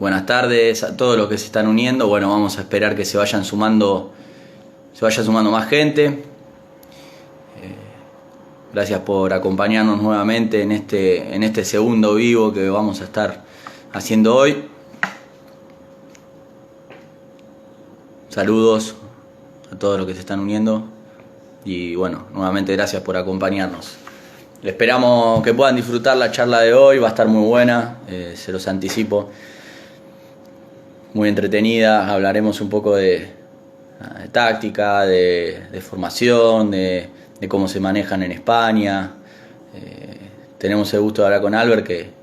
Buenas tardes a todos los que se están uniendo. Bueno, vamos a esperar que se vaya sumando más gente. Gracias por acompañarnos nuevamente en este segundo vivo que vamos a estar haciendo hoy. Saludos a todos los que se están uniendo. Y bueno, nuevamente gracias por acompañarnos. Esperamos que puedan disfrutar la charla de hoy, va a estar muy buena, se los anticipo. Muy entretenida, hablaremos un poco de táctica, de formación, de cómo se manejan en España. Tenemos el gusto de hablar con Albert, que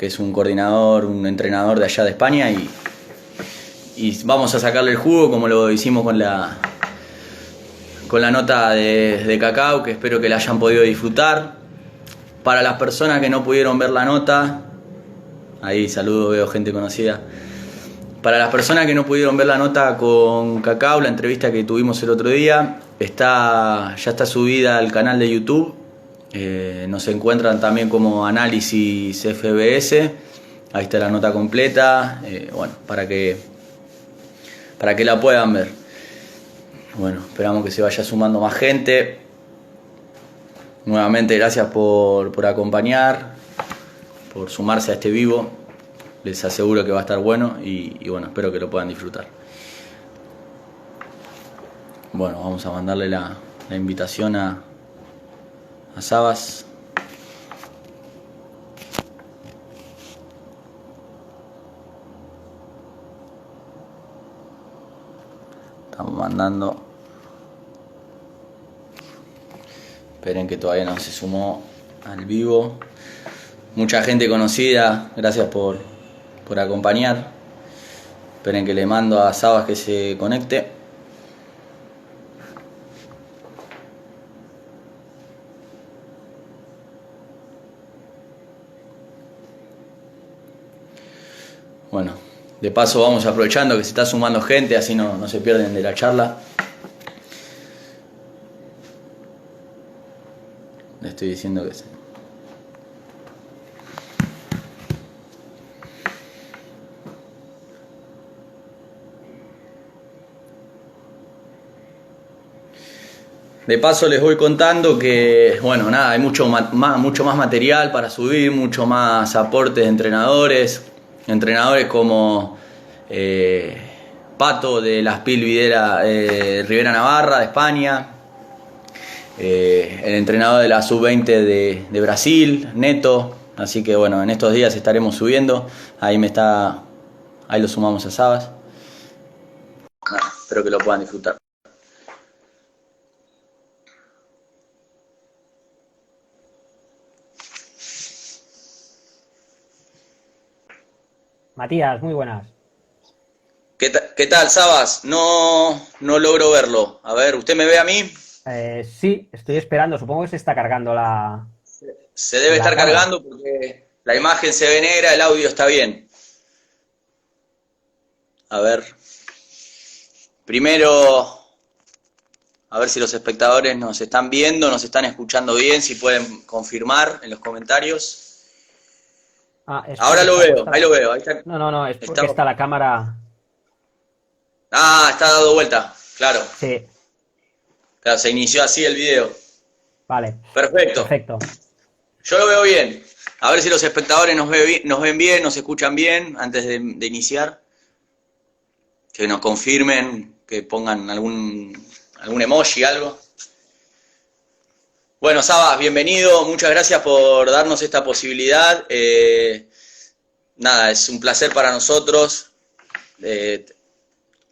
es un coordinador, un entrenador de allá de España, y vamos a sacarle el jugo como lo hicimos con la nota de Cacao, que espero que la hayan podido disfrutar. Para las personas que no pudieron ver la nota, ahí saludo, veo gente conocida. Para las personas que no pudieron ver la nota con Cacao, la entrevista que tuvimos el otro día, ya está subida al canal de YouTube. Nos encuentran también como Análisis FBS. Ahí está la nota completa. Bueno, para que la puedan ver. Bueno, esperamos que se vaya sumando más gente. Nuevamente gracias por acompañar, por sumarse a este vivo. Les aseguro que va a estar bueno y bueno, espero que lo puedan disfrutar. Bueno, vamos a mandarle la invitación a Sabas. Estamos mandando. Esperen que todavía no se sumó al vivo. Mucha gente conocida, gracias por acompañar. Esperen que le mando a Sabas que se conecte. Bueno, de paso vamos aprovechando que se está sumando gente, así no se pierden de la charla. Le estoy diciendo que sí. De paso les voy contando que, bueno, nada, hay mucho más material para subir, mucho más aportes de entrenadores como Pato de la Spil Rivera Navarra de España, el entrenador de la Sub-20 de Brasil, Neto. Así que bueno, en estos días estaremos subiendo. Ahí lo sumamos a Sabas. Espero que lo puedan disfrutar. Matías, muy buenas. ¿Qué tal, Sabas? No logro verlo. A ver, ¿usted me ve a mí? Sí, estoy esperando. Supongo que se está cargando Se debe la estar cámara. cargando porque la imagen se ve negra, el audio está bien. A ver. Primero, a ver si los espectadores nos están viendo, nos están escuchando bien, si pueden confirmar en los comentarios. Ah, es Ahora porque lo está veo, ahí acostado. lo veo. Ahí está. No, es porque está la cámara. Está dado vuelta, claro. Sí, Claro, se inició así el video. vale, Perfecto. perfecto. Yo lo veo bien. A ver si los espectadores nos ven bien, nos escuchan bien antes de iniciar. Que nos confirmen, que pongan algún emoji, algo. Bueno, Sabas, bienvenido. Muchas gracias por darnos esta posibilidad. Nada, es un placer para nosotros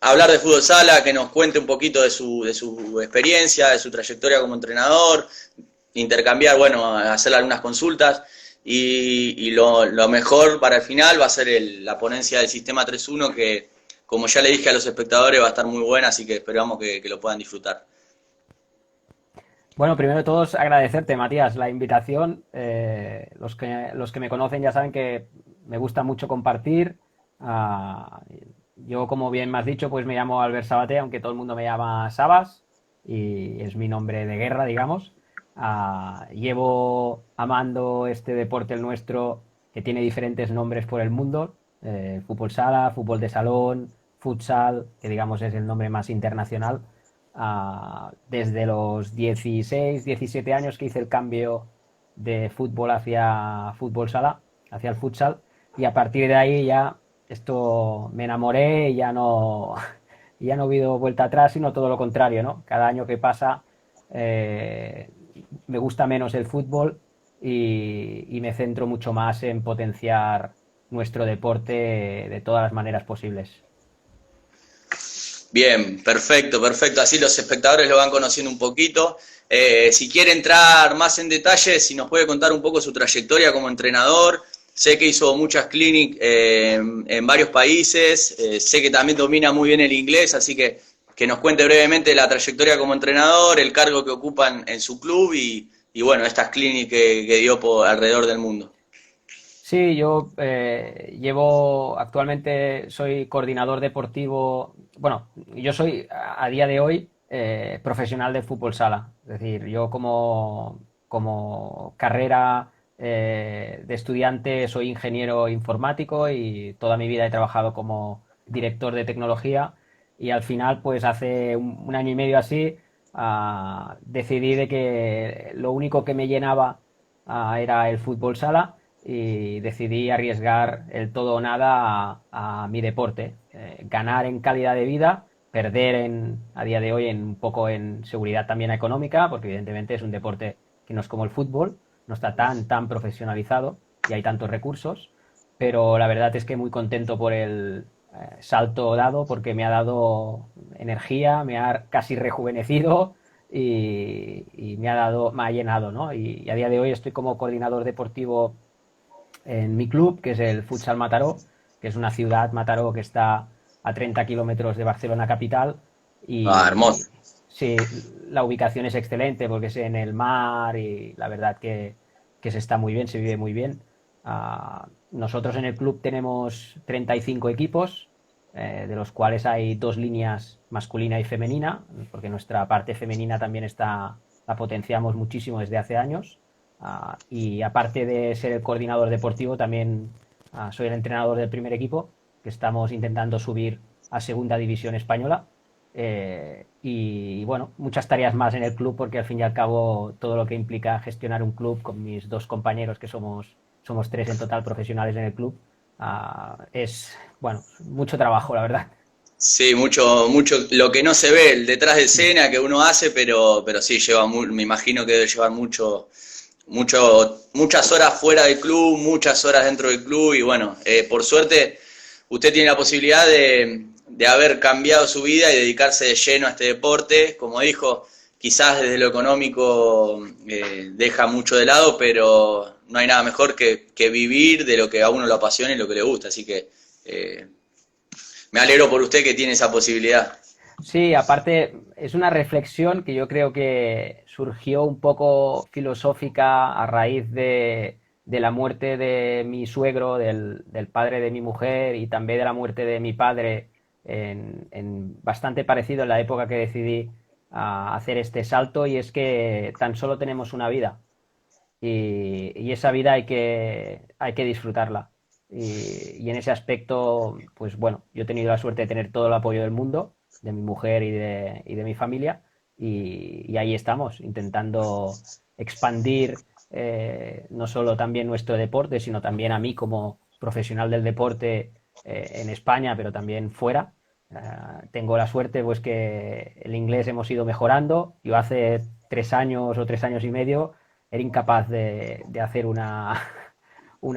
hablar de fútbol sala, que nos cuente un poquito de su experiencia, de su trayectoria como entrenador, intercambiar, bueno, hacer algunas consultas y lo mejor para el final va a ser la ponencia del sistema 3-1 que, como ya le dije a los espectadores, va a estar muy buena, así que esperamos que lo puedan disfrutar. Bueno, primero de todos agradecerte, Matías, la invitación. Los que me conocen ya saben que me gusta mucho compartir. Ah, yo, como bien me has dicho, pues me llamo Albert Sabaté, aunque todo el mundo me llama Sabas, y es mi nombre de guerra, digamos. Llevo amando este deporte, el nuestro, que tiene diferentes nombres por el mundo. fútbol sala, fútbol de salón, futsal, que digamos es el nombre más internacional. Desde los 16, 17 años que hice el cambio de fútbol hacia fútbol sala, hacia el futsal, y a partir de ahí ya esto me enamoré y ya no, ya no ha habido vuelta atrás, sino todo lo contrario, ¿no? Cada año que pasa eh, me gusta menos el fútbol y me centro mucho más en potenciar nuestro deporte de todas las maneras posibles. Bien, perfecto, perfecto. Así los espectadores lo van conociendo un poquito. Si quiere entrar más en detalle, si nos puede contar un poco su trayectoria como entrenador. Sé que hizo muchas clinics en varios países. Sé que también domina muy bien el inglés, así que nos cuente brevemente la trayectoria como entrenador, el cargo que ocupan en su club y bueno, estas clinics que dio por alrededor del mundo. Sí, yo actualmente soy coordinador deportivo, bueno, yo soy a día de hoy profesional de fútbol sala, es decir, yo como carrera de estudiante soy ingeniero informático y toda mi vida he trabajado como director de tecnología y al final, pues hace un año y medio así, decidí de que lo único que me llenaba era el fútbol sala y decidí arriesgar el todo o nada a mi deporte. Ganar en calidad de vida, perder a día de hoy un poco en seguridad también económica, porque evidentemente es un deporte que no es como el fútbol, no está tan profesionalizado y hay tantos recursos, pero la verdad es que muy contento por el salto dado, porque me ha dado energía, me ha casi rejuvenecido y me ha llenado, ¿no? Y a día de hoy estoy como coordinador deportivo en mi club, que es el Futsal Mataró, que es una ciudad, Mataró, que está a 30 kilómetros de Barcelona capital. Ah, Y hermoso. sí, la ubicación es excelente porque es en el mar y la verdad que se está muy bien, se vive muy bien. Nosotros en el club tenemos 35 equipos, de los cuales hay dos líneas, masculina y femenina, porque nuestra parte femenina también la potenciamos muchísimo desde hace años. Y aparte de ser el coordinador deportivo, también soy el entrenador del primer equipo, que estamos intentando subir a segunda división española. Y bueno, muchas tareas más en el club, porque al fin y al cabo todo lo que implica gestionar un club con mis dos compañeros, que somos tres en total profesionales en el club, es, bueno, mucho trabajo, la verdad. Sí, mucho, mucho, lo que no se ve, el detrás de escena que uno hace, pero sí lleva me imagino que debe llevar muchas horas fuera del club, muchas horas dentro del club, y bueno, por suerte usted tiene la posibilidad de haber cambiado su vida y dedicarse de lleno a este deporte. Como dijo, quizás desde lo económico deja mucho de lado, pero no hay nada mejor que vivir de lo que a uno lo apasiona y lo que le gusta, así que eh, me alegro por usted que tiene esa posibilidad. Sí, aparte es una reflexión que yo creo que surgió un poco filosófica a raíz de la muerte de mi suegro, del padre de mi mujer y también de la muerte de mi padre, bastante parecido en la época que decidí hacer este salto, y es que tan solo tenemos una vida y esa vida hay que disfrutarla. Y en ese aspecto, pues bueno, yo he tenido la suerte de tener todo el apoyo del mundo, de mi mujer y de mi familia, y ahí estamos, intentando expandir no solo también nuestro deporte, sino también a mí como profesional del deporte en España, pero también fuera. Tengo la suerte pues que el inglés hemos ido mejorando. Yo hace 3 años o 3 años y medio era incapaz de hacer una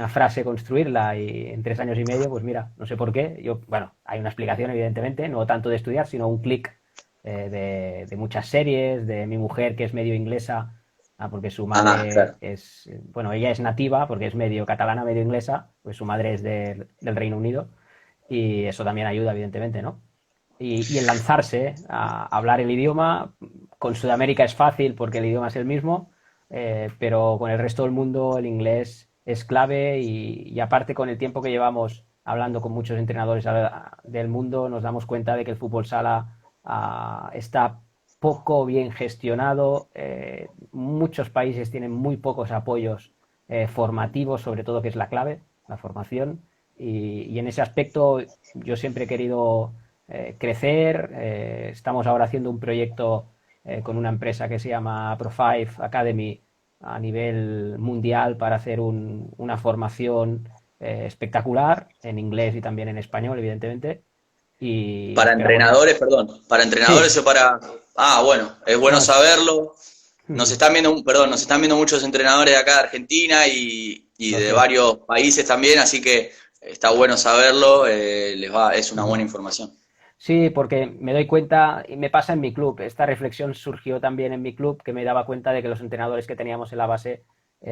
frase, construirla, y en 3 años y medio, pues mira, no sé por qué. Bueno, hay una explicación, evidentemente, no tanto de estudiar, sino un clic de muchas series, de mi mujer que es medio inglesa, porque su Ah, madre claro. es, bueno, ella es nativa, porque es medio catalana, medio inglesa, pues su madre es del Reino Unido, y eso también ayuda, evidentemente, ¿no? Y el lanzarse a hablar el idioma. Con Sudamérica es fácil porque el idioma es el mismo, pero con el resto del mundo el inglés es clave, y aparte con el tiempo que llevamos hablando con muchos entrenadores del mundo nos damos cuenta de que el fútbol sala está poco bien gestionado. Muchos países tienen muy pocos apoyos formativos, sobre todo, que es la clave, la formación. y en ese aspecto yo siempre he querido crecer. Estamos ahora haciendo un proyecto con una empresa que se llama Pro5 Academy a nivel mundial para hacer una formación espectacular en inglés y también en español, evidentemente. Y Para esperamos. entrenadores, perdón, para Sí, entrenadores o para... Ah, bueno, es bueno no, saberlo. Nos están viendo, perdón, nos están viendo muchos entrenadores de acá de Argentina y lo de sé. varios países también, así que está bueno saberlo, es una buena información. Sí, porque me doy cuenta, y me pasa en mi club, esta reflexión surgió también en mi club, que me daba cuenta de que los entrenadores que teníamos en la base,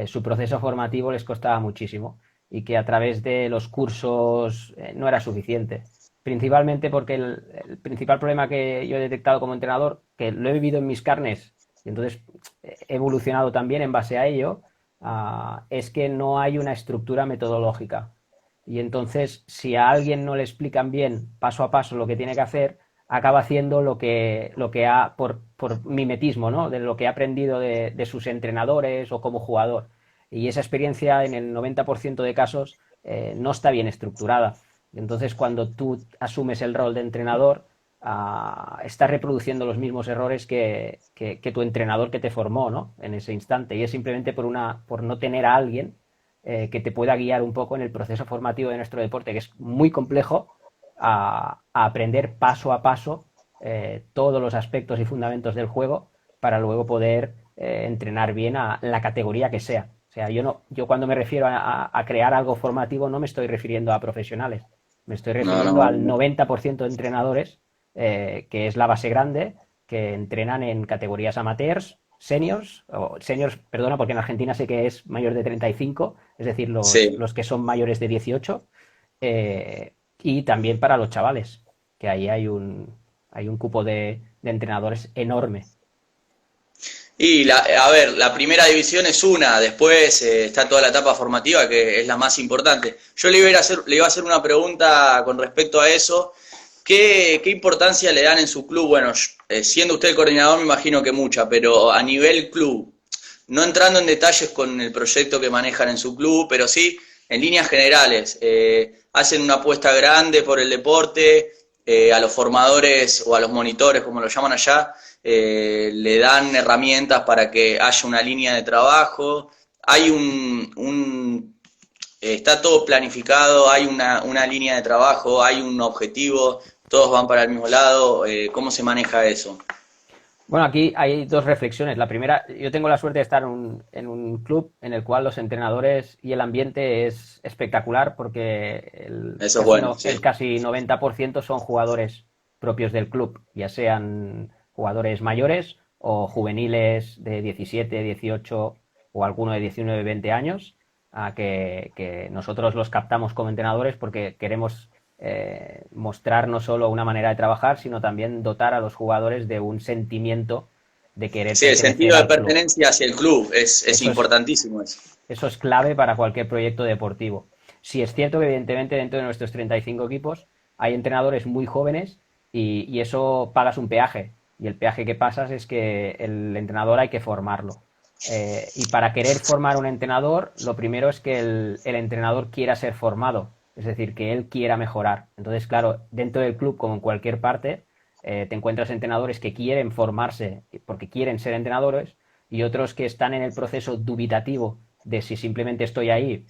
su proceso formativo les costaba muchísimo y que a través de los cursos no era suficiente. Principalmente porque el principal problema que yo he detectado como entrenador, que lo he vivido en mis carnes y entonces he evolucionado también en base a ello, es que no hay una estructura metodológica. Y entonces, si a alguien no le explican bien paso a paso lo que tiene que hacer, acaba haciendo lo que ha, por mimetismo, ¿no? De lo que ha aprendido de sus entrenadores o como jugador. Y esa experiencia, en el 90% de casos, no está bien estructurada. Entonces, cuando tú asumes el rol de entrenador, estás reproduciendo los mismos errores que tu entrenador que te formó, ¿no? En ese instante. Y es simplemente por no tener a alguien que te pueda guiar un poco en el proceso formativo de nuestro deporte, que es muy complejo, a aprender paso a paso todos los aspectos y fundamentos del juego para luego poder entrenar bien a la categoría que sea. O sea, yo cuando me refiero a crear algo formativo no me estoy refiriendo a profesionales, me estoy No, refiriendo no, al obvio. 90% de entrenadores, que es la base grande, que entrenan en categorías amateurs, seniors, o seniors, perdona, porque en Argentina sé que es mayor de 35, es decir, Sí. los que son mayores de 18, y también para los chavales, que ahí hay un cupo de entrenadores enorme. Y a ver, la primera división es una, después está toda la etapa formativa que es la más importante. Yo le iba a hacer una pregunta con respecto a eso. ¿Qué importancia le dan en su club? Bueno, siendo usted el coordinador me imagino que mucha, pero a nivel club, no entrando en detalles con el proyecto que manejan en su club, pero sí en líneas generales. Hacen una apuesta grande por el deporte, a los formadores o a los monitores, como lo llaman allá, le dan herramientas para que haya una línea de trabajo. Hay está todo planificado, hay una línea de trabajo, hay un objetivo, todos van para el mismo lado. ¿Cómo se maneja eso? Bueno, aquí hay dos reflexiones. La primera, yo tengo la suerte de estar en un club en el cual los entrenadores y el ambiente es espectacular porque Eso es bueno, el sí. casi 90% son jugadores propios del club, ya sean jugadores mayores o juveniles de 17, 18 o alguno de 19, 20 años, que nosotros los captamos como entrenadores porque queremos mostrar no solo una manera de trabajar, sino también dotar a los jugadores de un sentimiento de querer Sí, el pertenecer sentido de al club. pertenencia hacia el club es Eso es, importantísimo eso. eso es clave para cualquier proyecto deportivo. Sí es cierto que evidentemente dentro de nuestros 35 equipos hay entrenadores muy jóvenes y eso pagas un peaje. Y el peaje que pasas es que el entrenador hay que formarlo. Y para querer formar un entrenador, lo primero es que el entrenador quiera ser formado, es decir, que él quiera mejorar. Entonces, claro, dentro del club, como en cualquier parte, te encuentras entrenadores que quieren formarse porque quieren ser entrenadores y otros que están en el proceso dubitativo de si simplemente estoy ahí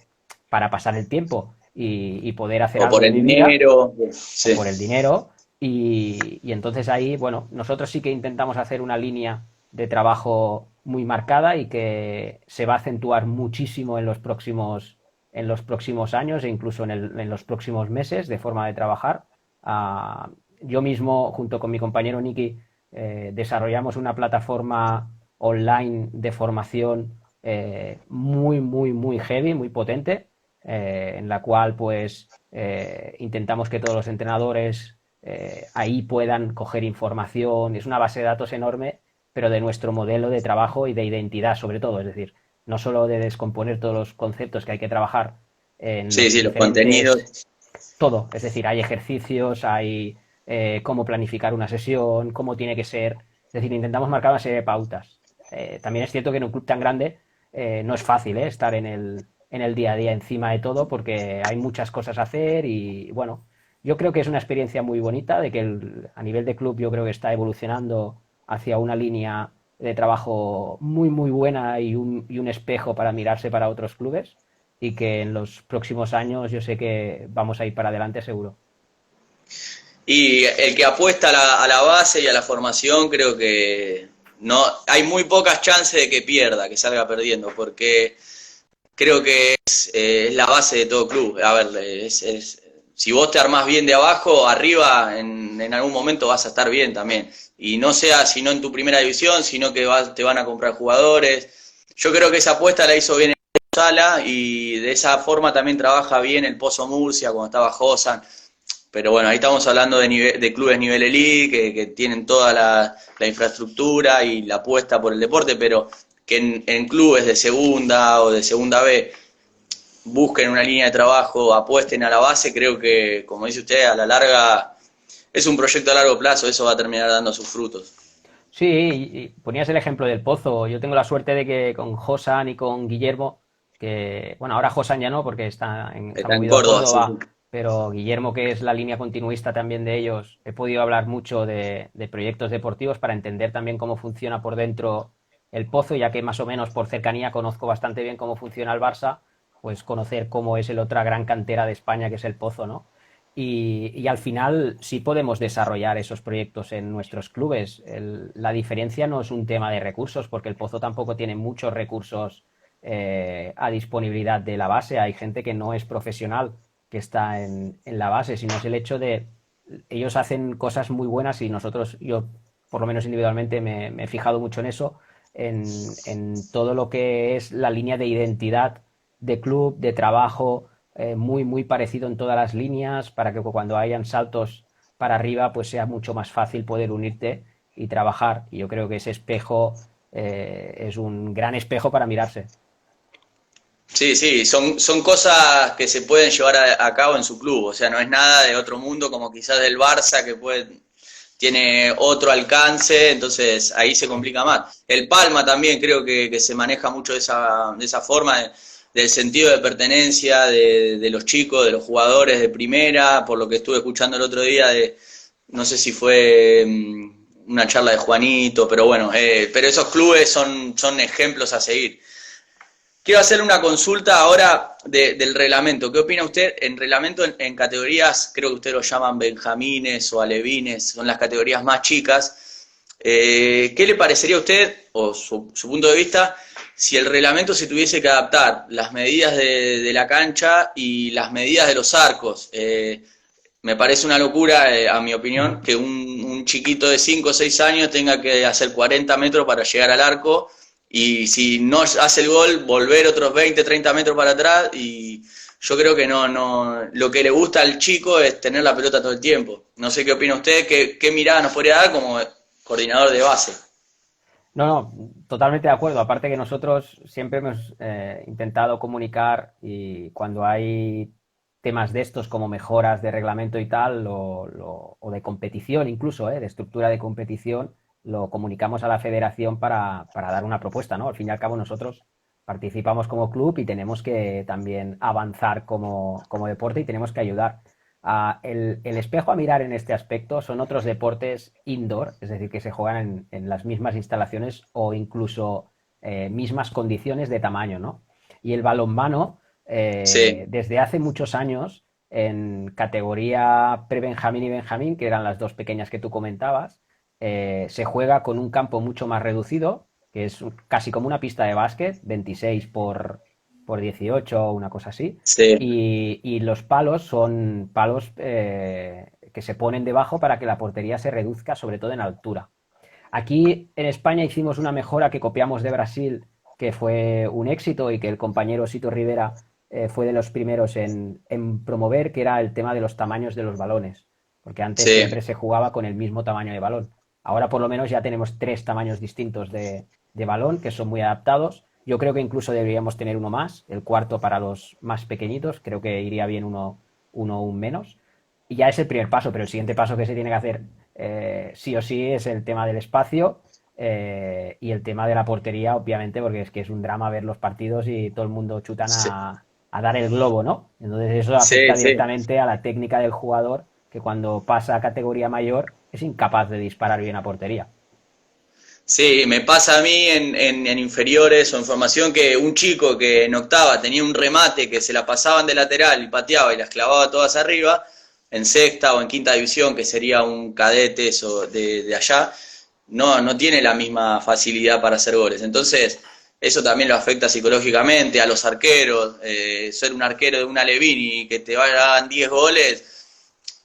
para pasar el tiempo y poder hacer O algo por de el mi vida dinero, o sí. por el dinero. Y entonces ahí, bueno, nosotros sí que intentamos hacer una línea de trabajo muy marcada y que se va a acentuar muchísimo en los próximos años e incluso en los próximos meses de forma de trabajar. Yo mismo, junto con mi compañero Nicky, desarrollamos una plataforma online de formación muy heavy, muy potente, en la cual pues intentamos que todos los entrenadores ahí puedan coger información. Es una base de datos enorme, pero de nuestro modelo de trabajo y de identidad sobre todo. Es decir, no solo de descomponer todos los conceptos que hay que trabajar en Sí, los sí, los diferentes, contenidos. todo. Es decir, hay ejercicios, hay cómo planificar una sesión, cómo tiene que ser. Es decir, intentamos marcar una serie de pautas. También es cierto que en un club tan grande no es fácil estar en el día a día encima de todo, porque hay muchas cosas a hacer y bueno, yo creo que es una experiencia muy bonita, de que a nivel de club yo creo que está evolucionando hacia una línea de trabajo muy muy buena y un espejo para mirarse para otros clubes y que en los próximos años yo sé que vamos a ir para adelante seguro. Y el que apuesta a la base y a la formación, creo que no hay muy pocas chances de que pierda, que salga perdiendo, porque creo que es la base de todo club. A ver, si vos te armás bien de abajo, arriba en algún momento vas a estar bien también. Y no sea sino en tu primera división, sino que te van a comprar jugadores. Yo creo que esa apuesta la hizo bien el Sala y de esa forma también trabaja bien el Pozo Murcia cuando estaba Josan. Pero bueno, ahí estamos hablando de clubes nivel elite, que tienen toda la infraestructura y la apuesta por el deporte, pero que en clubes de segunda o de segunda B busquen una línea de trabajo, apuesten a la base, creo que, como dice usted, a la larga es un proyecto a largo plazo, eso va a terminar dando sus frutos. Sí, y ponías el ejemplo del Pozo. Yo tengo la suerte de que con Josan y con Guillermo, que bueno, ahora Josan ya no porque se ha Está en movido a Córdoba, sí. Córdoba, pero Guillermo, que es la línea continuista también de ellos, he podido hablar mucho de proyectos deportivos para entender también cómo funciona por dentro el Pozo, ya que más o menos por cercanía conozco bastante bien cómo funciona el Barça, pues conocer cómo es el otra gran cantera de España que es el Pozo, ¿no? Y al final sí podemos desarrollar esos proyectos en nuestros clubes. La diferencia no es un tema de recursos, porque el Pozo tampoco tiene muchos recursos a disponibilidad de la base. Hay gente que no es profesional que está en la base, sino es el hecho de ellos hacen cosas muy buenas y nosotros, yo por lo menos individualmente me he fijado mucho en eso, en todo lo que es la línea de identidad de club, de trabajo, muy, muy parecido en todas las líneas, para que cuando hayan saltos para arriba, pues sea mucho más fácil poder unirte y trabajar. Y yo creo que ese espejo es un gran espejo para mirarse. Sí, sí, son cosas que se pueden llevar a cabo en su club, o sea, no es nada de otro mundo como quizás del Barça que tiene otro alcance, entonces ahí se complica más. El Palma también creo que se maneja mucho de esa forma, del sentido de pertenencia de los chicos, de los jugadores de primera, por lo que estuve escuchando el otro día, no sé si fue una charla de Juanito, pero bueno, pero esos clubes son ejemplos a seguir. Quiero hacerle una consulta ahora del reglamento. ¿Qué opina usted en reglamento en categorías, creo que ustedes lo llaman benjamines o alevines, son las categorías más chicas? ¿Qué le parecería a usted, o su punto de vista, si el reglamento se tuviese que adaptar las medidas de la cancha y las medidas de los arcos? Me parece una locura, a mi opinión, que un chiquito de 5 o 6 años tenga que hacer 40 metros para llegar al arco y si no hace el gol, volver otros 20, 30 metros para atrás y yo creo que no, lo que le gusta al chico es tener la pelota todo el tiempo. No sé qué opina usted, qué mirada nos podría dar como coordinador de base. No, no, totalmente de acuerdo. Aparte que nosotros siempre hemos intentado comunicar y cuando hay temas de estos como mejoras de reglamento y tal, o de competición incluso, de estructura de competición, lo comunicamos a la federación para dar una propuesta, ¿no? Al fin y al cabo nosotros participamos como club y tenemos que también avanzar como deporte y tenemos que ayudar. El espejo a mirar en este aspecto son otros deportes indoor, es decir, que se juegan en las mismas instalaciones o incluso mismas condiciones de tamaño, ¿no? Y el balonmano, Sí, desde hace muchos años, en categoría pre-Benjamín y Benjamín, que eran las dos pequeñas que tú comentabas, se juega con un campo mucho más reducido, que es casi como una pista de básquet, 26 por 18 o una cosa así, sí. y los palos son palos que se ponen debajo para que la portería se reduzca, sobre todo en altura. Aquí en España hicimos una mejora que copiamos de Brasil, que fue un éxito y que el compañero Sito Rivera fue de los primeros en promover, que era el tema de los tamaños de los balones, porque antes Sí. siempre se jugaba con el mismo tamaño de balón. Ahora por lo menos ya tenemos tres tamaños distintos de balón que son muy adaptados. Yo creo que incluso deberíamos tener uno más, el cuarto para los más pequeñitos, creo que iría bien uno un menos. Y ya es el primer paso, pero el siguiente paso que se tiene que hacer sí o sí es el tema del espacio Y el tema de la portería, obviamente, porque es que es un drama ver los partidos y todo el mundo chutan Sí, a dar el globo, ¿no? Entonces eso afecta sí, sí. directamente a la técnica del jugador, que cuando pasa a categoría mayor es incapaz de disparar bien a portería. Sí, me pasa a mí en inferiores o en formación que un chico que en octava tenía un remate que se la pasaban de lateral y pateaba y las clavaba todas arriba, en sexta o en quinta división, que sería un cadete eso de allá, no tiene la misma facilidad para hacer goles. Entonces, eso también lo afecta psicológicamente a los arqueros. Ser un arquero de una Levin y que te vayan 10 goles,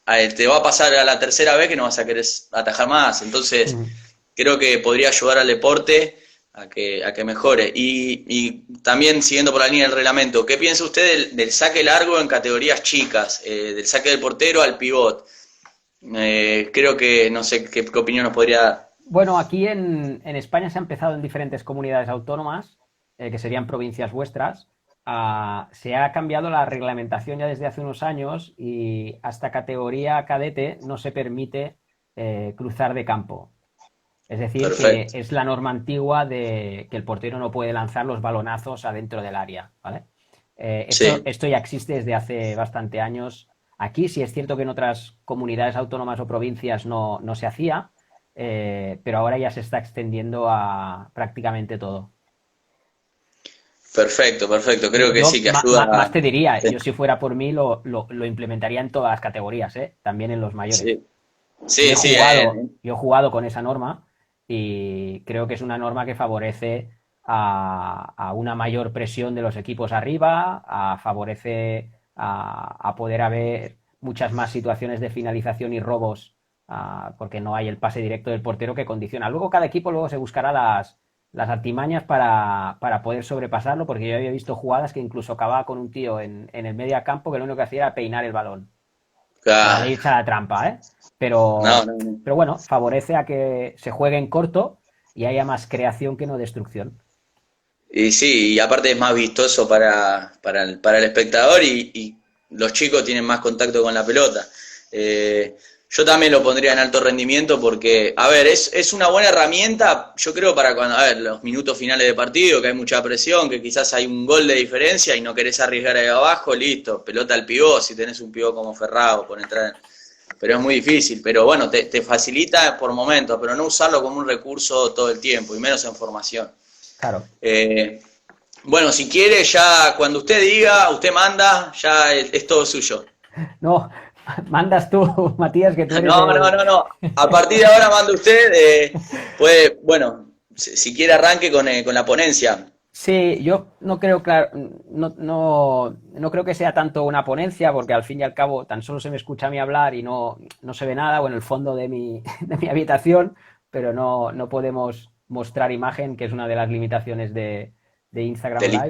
te va a pasar a la tercera vez que no vas a querer atajar más. Entonces, Mm. creo que podría ayudar al deporte a que mejore. Y también, siguiendo por la línea del reglamento, ¿qué piensa usted del saque largo en categorías chicas? Del saque del portero al pivot. Creo que, no sé qué opinión nos podría dar. Bueno, aquí en España se ha empezado en diferentes comunidades autónomas, que serían provincias vuestras. Se ha cambiado la reglamentación ya desde hace unos años y hasta categoría cadete no se permite cruzar de campo. Es decir, que Perfecto. es la norma antigua de que el portero no puede lanzar los balonazos adentro del área, ¿vale? Esto, Sí, esto ya existe desde hace bastante años. Aquí sí es cierto que en otras comunidades autónomas o provincias no se hacía, pero ahora ya se está extendiendo a prácticamente todo. perfecto, perfecto. Creo que Yo sí, que ayuda. más te diría, Sí, yo si fuera por mí lo implementaría en todas las categorías, ¿eh? También en los mayores. sí, sí, sí, Yo he jugado con esa norma y creo que es una norma que favorece a una mayor presión de los equipos arriba, favorece a poder haber muchas más situaciones de finalización y robos, porque no hay el pase directo del portero que condiciona. Luego cada equipo luego se buscará las artimañas para poder sobrepasarlo, porque yo había visto jugadas que incluso acababa con un tío en el medio campo que lo único que hacía era peinar el balón. O sea, le claro. echa la trampa, ¿eh? No, Pero, no, no. pero bueno, favorece a que se juegue en corto y haya más creación que no destrucción. Y sí, y aparte es más vistoso para el espectador y los chicos tienen más contacto con la pelota. Yo también lo pondría en alto rendimiento porque, a ver, es una buena herramienta, yo creo, para cuando, a ver, los minutos finales de partido, que hay mucha presión, que quizás hay un gol de diferencia y no querés arriesgar ahí abajo, listo, pelota al pivot, si tenés un pivot como Ferrao, por entrar, pero es muy difícil, pero bueno, te facilita por momentos, pero no usarlo como un recurso todo el tiempo, y menos en formación. Claro. Eh, bueno, si quiere, ya cuando usted diga, usted manda, ya es todo suyo. No, mandas tú, Matías, que tú eres No, no, el... no, no. A partir de ahora manda usted, puede, bueno, si quiere arranque con la ponencia. Sí, yo no creo, claro, no creo que sea tanto una ponencia, porque al fin y al cabo tan solo se me escucha a mí hablar y no se ve nada, bueno, el fondo de de mi habitación, pero no podemos mostrar imagen, que es una de las limitaciones de Instagram Del Live.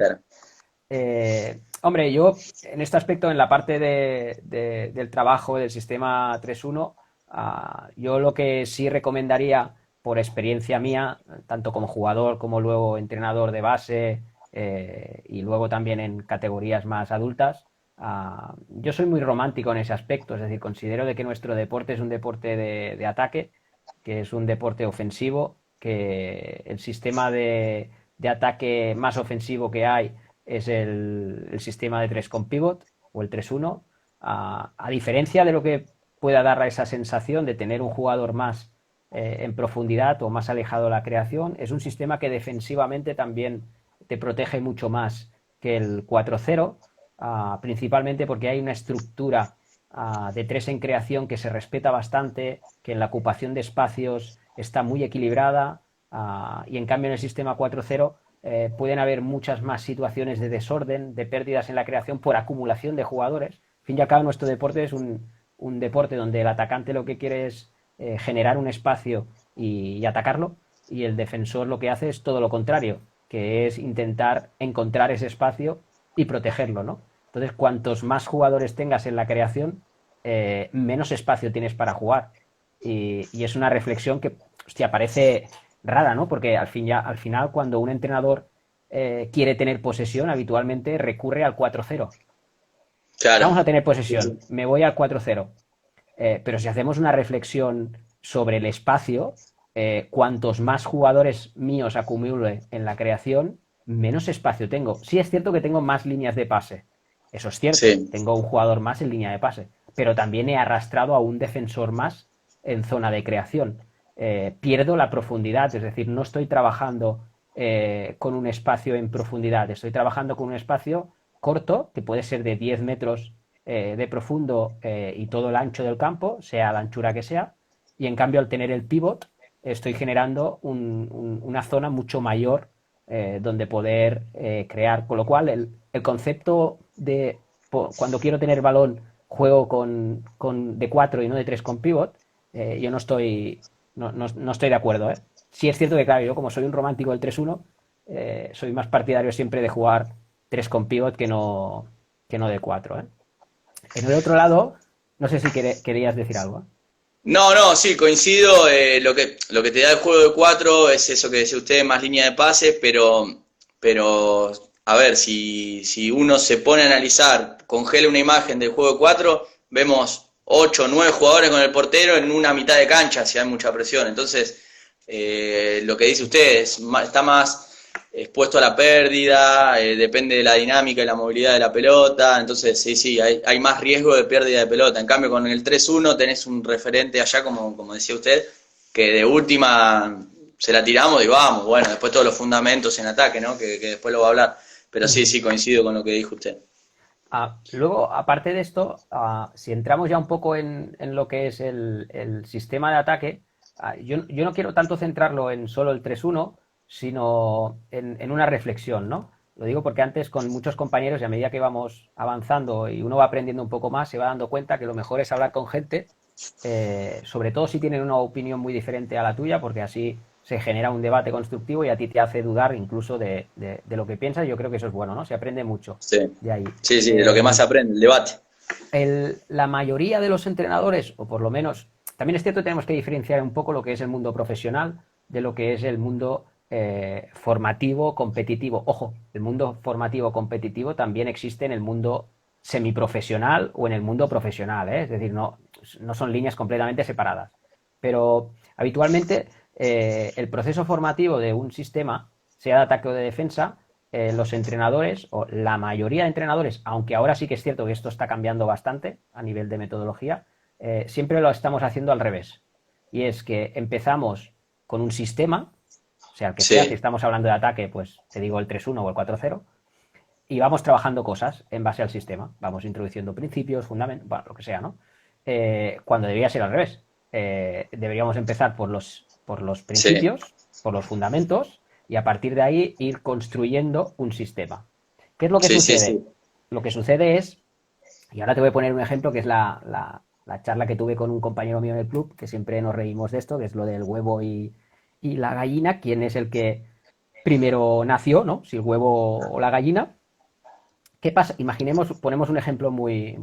Instagram. Hombre, yo en este aspecto, en la parte del trabajo del sistema 3.1, yo lo que sí recomendaría por experiencia mía, tanto como jugador como luego entrenador de base y luego también en categorías más adultas, yo soy muy romántico en ese aspecto, es decir, considero de que nuestro deporte es un deporte de ataque, que es un deporte ofensivo, que el sistema de ataque más ofensivo que hay es el sistema de 3 con pivot o el 3-1, a diferencia de lo que pueda dar esa sensación de tener un jugador más en profundidad o más alejado de la creación, es un sistema que defensivamente también te protege mucho más que el 4-0, principalmente porque hay una estructura de 3 en creación que se respeta bastante, que en la ocupación de espacios está muy equilibrada, y en cambio en el sistema 4-0 pueden haber muchas más situaciones de desorden, de pérdidas en la creación por acumulación de jugadores. Al fin y al cabo, nuestro deporte es un deporte donde el atacante lo que quiere es generar un espacio y atacarlo, y el defensor lo que hace es todo lo contrario, que es intentar encontrar ese espacio y protegerlo, ¿no? Entonces, cuantos más jugadores tengas en la creación, menos espacio tienes para jugar. Y es una reflexión que, hostia, parece rara, ¿no? Porque al final, cuando un entrenador quiere tener posesión, habitualmente recurre al 4-0. Claro. Vamos a tener Sí, sí. posesión, me voy al 4-0. Pero si hacemos una reflexión sobre el espacio, cuantos más jugadores míos acumule en la creación, menos espacio tengo. Sí es cierto que tengo más líneas de pase, eso es cierto, Sí, tengo un jugador más en línea de pase, pero también he arrastrado a un defensor más en zona de creación. Pierdo la profundidad, es decir, no estoy trabajando con un espacio en profundidad, estoy trabajando con un espacio corto, que puede ser de 10 metros de profundo y todo el ancho del campo, sea la anchura que sea, y en cambio al tener el pivot estoy generando una zona mucho mayor donde poder crear. Con lo cual, el concepto de cuando quiero tener balón, juego de 4 y no de 3 con pivot, yo no estoy de acuerdo. Sí es cierto que, claro, yo como soy un romántico del 3-1, soy más partidario siempre de jugar 3 con pivot que no de 4. En el otro lado, no sé si querías decir algo. no, no, sí, coincido. Lo que te da el juego de 4 es eso que decía usted, más línea de pases, pero a ver, si uno se pone a analizar, congela una imagen del juego de 4, vemos 8 o 9 jugadores con el portero en una mitad de cancha si hay mucha presión. Entonces, lo que dice usted está más expuesto a la pérdida, depende de la dinámica y la movilidad de la pelota, entonces sí, hay más riesgo de pérdida de pelota. En cambio, con el 3-1 tenés un referente allá, como decía usted, que de última se la tiramos y vamos, bueno, después todos los fundamentos en ataque, ¿no? Que después lo va a hablar. Pero Uh-huh. sí, coincido con lo que dijo usted. Luego, aparte de esto, si entramos ya un poco en lo que es el sistema de ataque, yo no quiero tanto centrarlo en solo el 3-1, sino en una reflexión, ¿no? Lo digo porque antes con muchos compañeros y a medida que vamos avanzando y uno va aprendiendo un poco más, se va dando cuenta que lo mejor es hablar con gente, sobre todo si tienen una opinión muy diferente a la tuya, porque así se genera un debate constructivo y a ti te hace dudar incluso de lo que piensas. Yo creo que eso es bueno, ¿no? Se aprende mucho Sí, de ahí. sí, de lo que más se aprende, el debate. La mayoría de los entrenadores, o por lo menos, también es cierto que tenemos que diferenciar un poco lo que es el mundo profesional de lo que es el mundo formativo, competitivo. Ojo, el mundo formativo competitivo también existe en el mundo semiprofesional o en el mundo profesional, ¿eh? Es decir, no son líneas completamente separadas. Pero habitualmente el proceso formativo de un sistema, sea de ataque o de defensa, los entrenadores, o la mayoría de entrenadores, aunque ahora sí que es cierto que esto está cambiando bastante a nivel de metodología, siempre lo estamos haciendo al revés. Y es que empezamos con un sistema, o sea, el que sea, si Sí, estamos hablando de ataque, pues te digo el 3-1 o el 4-0, y vamos trabajando cosas en base al sistema. Vamos introduciendo principios, fundamentos, bueno, lo que sea, ¿no? Cuando debería ser al revés. Deberíamos empezar por los sí, principios, por los fundamentos, y a partir de ahí ir construyendo un sistema. ¿Qué es lo que sucede? sí. Lo que sucede es, y ahora te voy a poner un ejemplo que es la charla que tuve con un compañero mío en el club, que siempre nos reímos de esto, que es lo del huevo y la gallina, quién es el que primero nació, ¿no? Si el huevo o la gallina. ¿Qué pasa? Imaginemos, ponemos un ejemplo muy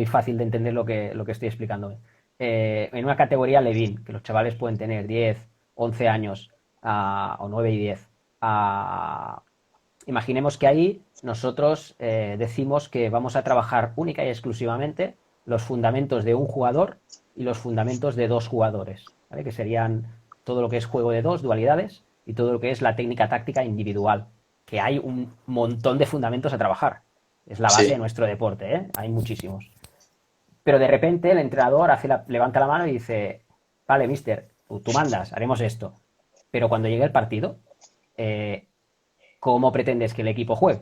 fácil de entender lo que estoy explicando. En una categoría Levin, que los chavales pueden tener 10, 11 años, o 9 y 10. Imaginemos que ahí nosotros decimos que vamos a trabajar única y exclusivamente los fundamentos de un jugador y los fundamentos de dos jugadores, ¿vale? Que serían todo lo que es juego de dos, dualidades, y todo lo que es la técnica táctica individual, que hay un montón de fundamentos a trabajar. Es la base de Sí, nuestro deporte, ¿eh? Hay muchísimos. Pero de repente el entrenador levanta la mano y dice, vale, mister, tú mandas, haremos esto. Pero cuando llegue el partido, eh, ¿cómo pretendes que el equipo juegue?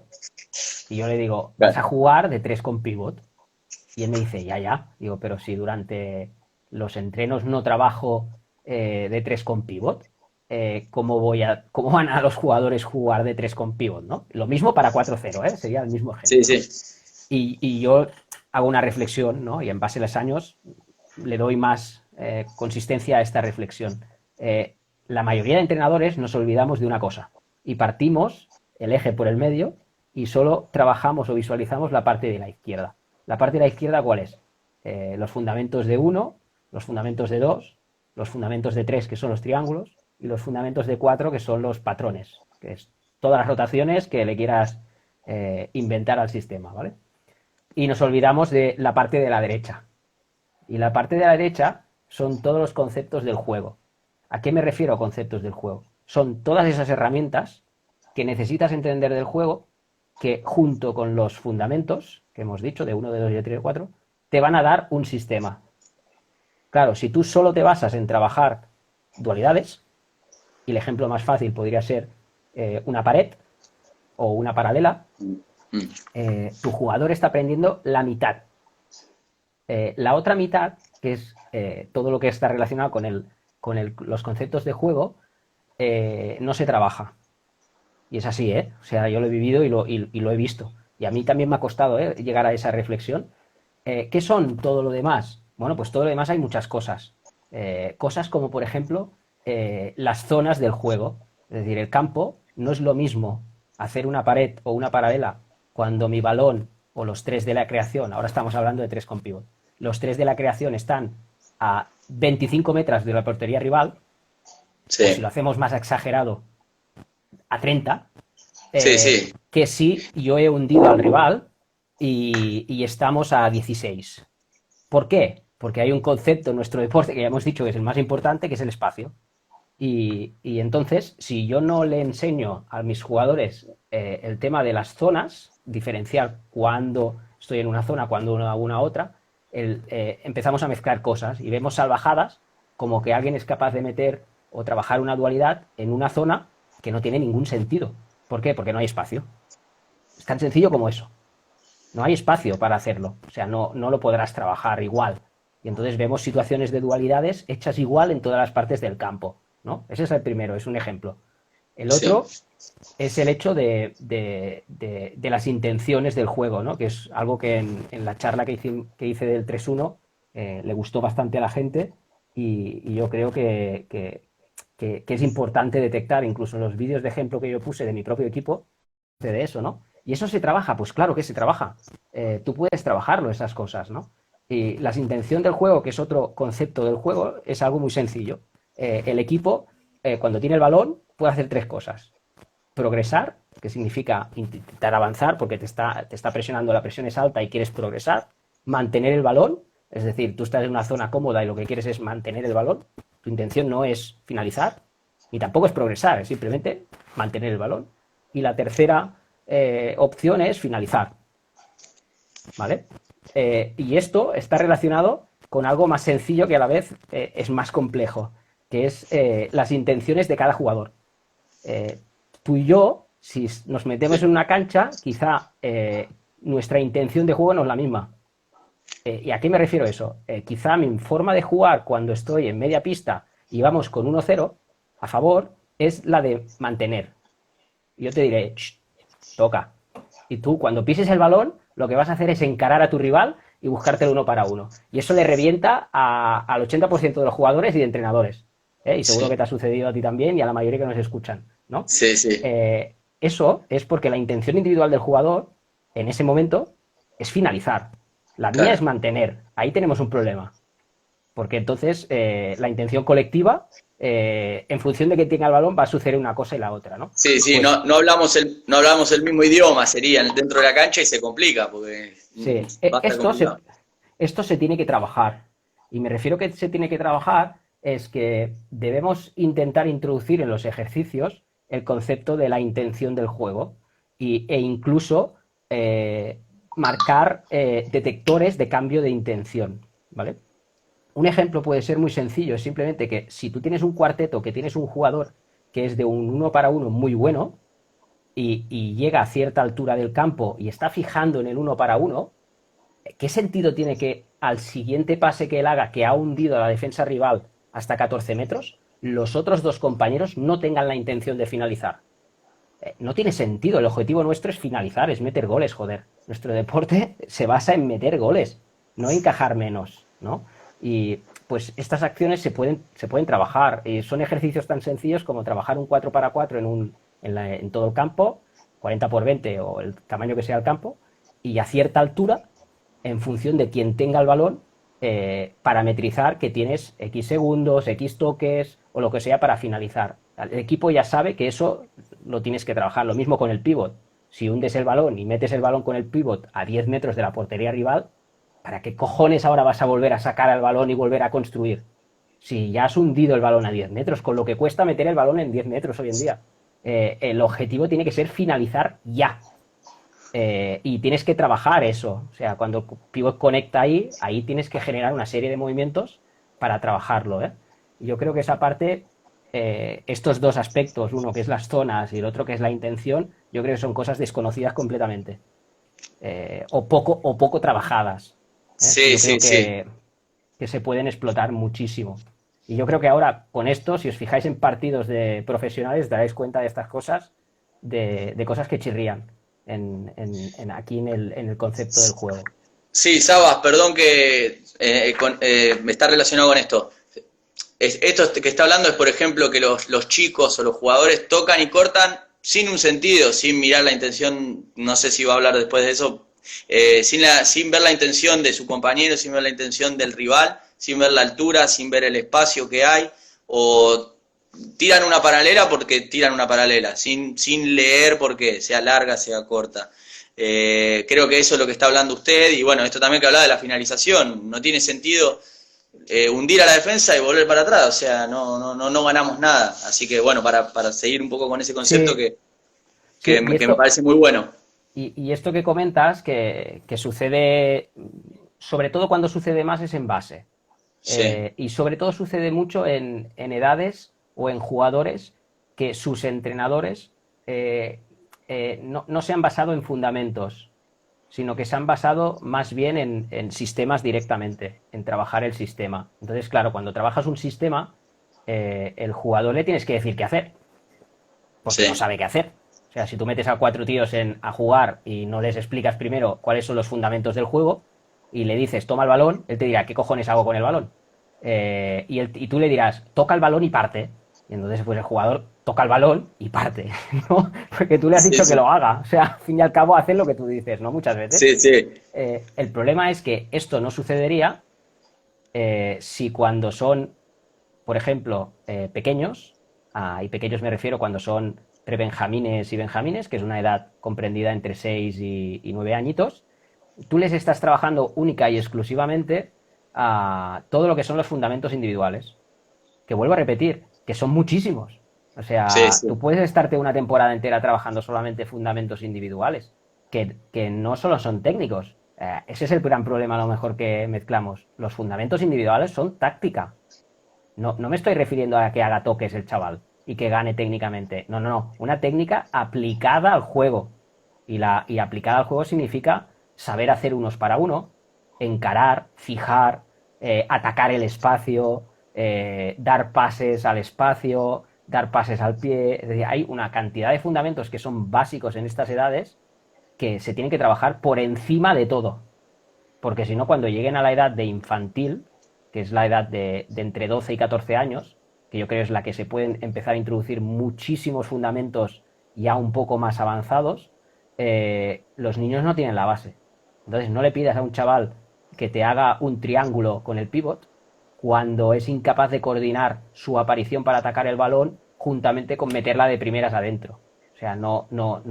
Y yo le digo, vas a claro. jugar de 3 con pivot. Y él me dice, ya. Digo, pero si durante los entrenos no trabajo de 3 con pivot, ¿cómo van a los jugadores jugar de 3 con pivot, ¿no? Lo mismo para 4-0, ¿eh? Sería el mismo Sí, ejemplo, ¿no? sí, Y yo hago una reflexión, ¿no? Y en base a los años le doy más consistencia a esta reflexión. La mayoría de entrenadores nos olvidamos de una cosa y partimos el eje por el medio y solo trabajamos o visualizamos la parte de la izquierda. ¿La parte de la izquierda cuál es? Los fundamentos de 1, los fundamentos de 2, los fundamentos de 3, que son los triángulos, y los fundamentos de 4, que son los patrones, que es todas las rotaciones que le quieras inventar al sistema, ¿vale? Y nos olvidamos de la parte de la derecha. Y la parte de la derecha son todos los conceptos del juego. ¿A qué me refiero a conceptos del juego? Son todas esas herramientas que necesitas entender del juego que junto con los fundamentos que hemos dicho de 1, de 2 y de 3 y de 4 te van a dar un sistema. Claro, si tú solo te basas en trabajar dualidades, y el ejemplo más fácil podría ser una pared o una paralela, tu jugador está aprendiendo la mitad. La otra mitad, que es todo lo que está relacionado con los conceptos de juego, no se trabaja. Y es así, ¿eh? O sea, yo lo he vivido y lo he visto. Y a mí también me ha costado llegar a esa reflexión. ¿Qué son todo lo demás? Bueno, pues todo lo demás hay muchas cosas. Cosas como, por ejemplo, las zonas del juego. Es decir, el campo no es lo mismo hacer una pared o una paralela cuando mi balón o los tres de la creación, ahora estamos hablando de tres con pívot, los tres de la creación están a 25 metros de la portería rival, Sí. o si lo hacemos más exagerado, a 30, Sí. que si yo he hundido al rival y estamos a 16. ¿Por qué? Porque hay un concepto en nuestro deporte que ya hemos dicho que es el más importante, que es el espacio. Y entonces, si yo no le enseño a mis jugadores el tema de las zonas, diferenciar cuándo estoy en una zona, cuándo una otra, empezamos a mezclar cosas y vemos salvajadas como que alguien es capaz de meter o trabajar una dualidad en una zona que no tiene ningún sentido. ¿Por qué? Porque no hay espacio. Es tan sencillo como eso. No hay espacio para hacerlo. O sea, no lo podrás trabajar igual. Y entonces vemos situaciones de dualidades hechas igual en todas las partes del campo, ¿no? Ese es el primero, es un ejemplo. El otro es el hecho de las intenciones del juego, ¿no? Que es algo que en la charla que hice del 3-1 le gustó bastante a la gente y yo creo que es importante detectar, incluso en los vídeos de ejemplo que yo puse de mi propio equipo, de eso, ¿no? ¿Y eso se trabaja? Pues claro que se trabaja. Tú puedes trabajarlo, esas cosas, ¿no? Y la intención del juego, que es otro concepto del juego, es algo muy sencillo. El equipo, cuando tiene el balón, puede hacer tres cosas. Progresar, que significa intentar avanzar porque te está presionando, la presión es alta y quieres progresar. Mantener el balón, es decir, tú estás en una zona cómoda y lo que quieres es mantener el balón. Tu intención no es finalizar, ni tampoco es progresar, es simplemente mantener el balón. Y la tercera opción es finalizar. ¿Vale? Y esto está relacionado con algo más sencillo que a la vez es más complejo, que es las intenciones de cada jugador. Tú y yo, si nos metemos en una cancha, quizá nuestra intención de juego no es la misma. ¿Y a qué me refiero eso? Quizá mi forma de jugar cuando estoy en media pista y vamos con 1-0 a favor es la de mantener. Yo te diré, toca. Y tú, cuando pises el balón, lo que vas a hacer es encarar a tu rival y buscarte el 1-1. Y eso le revienta al 80% de los jugadores y de entrenadores. Y seguro que te ha sucedido a ti también y a la mayoría que nos escuchan, ¿no? Sí. Eso es porque la intención individual del jugador en ese momento es finalizar. La mía es mantener. Ahí tenemos un problema. Porque entonces la intención colectiva, en función de que tenga el balón, va a suceder una cosa y la otra, ¿no? Sí, pues, no hablamos el mismo idioma, sería dentro de la cancha y se complica. Porque sí, esto se tiene que trabajar. Y me refiero que se tiene que trabajar es que debemos intentar introducir en los ejercicios el concepto de la intención del juego e incluso marcar detectores de cambio de intención, ¿vale? Un ejemplo puede ser muy sencillo, es simplemente que si tú tienes un cuarteto, que tienes un jugador que es de un 1-1 muy bueno y llega a cierta altura del campo y está fijando en el 1-1, ¿qué sentido tiene que al siguiente pase que él haga, que ha hundido a la defensa rival hasta 14 metros, los otros dos compañeros no tengan la intención de finalizar? No tiene sentido. El objetivo nuestro es finalizar, es meter goles, joder. Nuestro deporte se basa en meter goles, no encajar menos, ¿no? Y pues estas acciones se pueden trabajar. Son ejercicios tan sencillos como trabajar un 4x4 en todo el campo, 40x20 o el tamaño que sea el campo, y a cierta altura, en función de quien tenga el balón, parametrizar que tienes X segundos, X toques o lo que sea para finalizar. El equipo ya sabe que eso lo tienes que trabajar. Lo mismo con el pívot. Si hundes el balón y metes el balón con el pívot a 10 metros de la portería rival, ¿para qué cojones ahora vas a volver a sacar al balón y volver a construir? Si ya has hundido el balón a 10 metros, con lo que cuesta meter el balón en 10 metros hoy en día, el objetivo tiene que ser finalizar ya. Y tienes que trabajar eso. O sea, cuando el pivot conecta ahí tienes que generar una serie de movimientos para trabajarlo. Y yo creo que esa parte, estos dos aspectos, uno que es las zonas y el otro que es la intención, yo creo que son cosas desconocidas completamente. O poco trabajadas. Sí, Yo creo sí, sí. que se pueden explotar muchísimo. Y yo creo que ahora, con esto, si os fijáis en partidos de profesionales, daréis cuenta de estas cosas, de cosas que chirrían aquí en el concepto del juego. Sí, Sabas, perdón que me está relacionado con esto. Esto que está hablando es, por ejemplo, que los chicos o los jugadores tocan y cortan sin un sentido, sin mirar la intención, no sé si va a hablar después de eso, sin ver la intención de su compañero, sin ver la intención del rival, sin ver la altura, sin ver el espacio que hay, o tiran una paralela porque tiran una paralela, sin leer por qué, sea larga, sea corta. Creo que eso es lo que está hablando usted, y bueno, esto también que hablaba de la finalización, no tiene sentido hundir a la defensa y volver para atrás, o sea, no ganamos nada. Así que bueno, para seguir un poco con ese concepto Sí, que, sí, y que me esto, parece muy bueno. y esto que comentas, que sucede, sobre todo cuando sucede más es en base. Sí, Y sobre todo sucede mucho en edades o en jugadores que sus entrenadores no se han basado en fundamentos, sino que se han basado más bien en sistemas directamente, en trabajar el sistema. Entonces, claro, cuando trabajas un sistema, el jugador le tienes que decir qué hacer, porque no sí, sabe qué hacer. O sea, si tú metes a cuatro tíos a jugar y no les explicas primero cuáles son los fundamentos del juego y le dices toma el balón, él te dirá ¿qué cojones hago con el balón? Y tú le dirás toca el balón y parte. Y entonces pues el jugador toca el balón y parte, ¿no? Porque tú le has sí, dicho que sí, lo haga. O sea, al fin y al cabo hace lo que tú dices, ¿no? Muchas veces. sí, sí, El problema es que esto no sucedería si cuando son, por ejemplo, pequeños, y pequeños me refiero cuando son prebenjamines y benjamines, que es una edad comprendida entre 6 y 9 añitos, tú les estás trabajando única y exclusivamente a todo lo que son los fundamentos individuales. Que vuelvo a repetir, que son muchísimos. O sí, sea, tú sí, puedes estarte una temporada entera trabajando solamente fundamentos individuales, que no solo son técnicos. Ese es el gran problema a lo mejor que mezclamos. Los fundamentos individuales son táctica. No me estoy refiriendo a que haga toques el chaval y que gane técnicamente. No. Una técnica aplicada al juego. Y aplicada al juego significa saber hacer unos para uno, encarar, fijar, atacar el espacio, dar pases al espacio, dar pases al pie. Es decir, hay una cantidad de fundamentos que son básicos en estas edades que se tienen que trabajar por encima de todo. Porque si no, cuando lleguen a la edad de infantil, que es la edad de entre 12 y 14 años, que yo creo es la que se pueden empezar a introducir muchísimos fundamentos ya un poco más avanzados, los niños no tienen la base. Entonces no le pidas a un chaval que te haga un triángulo con el pivot cuando es incapaz de coordinar su aparición para atacar el balón juntamente con meterla de primeras adentro. O sea, no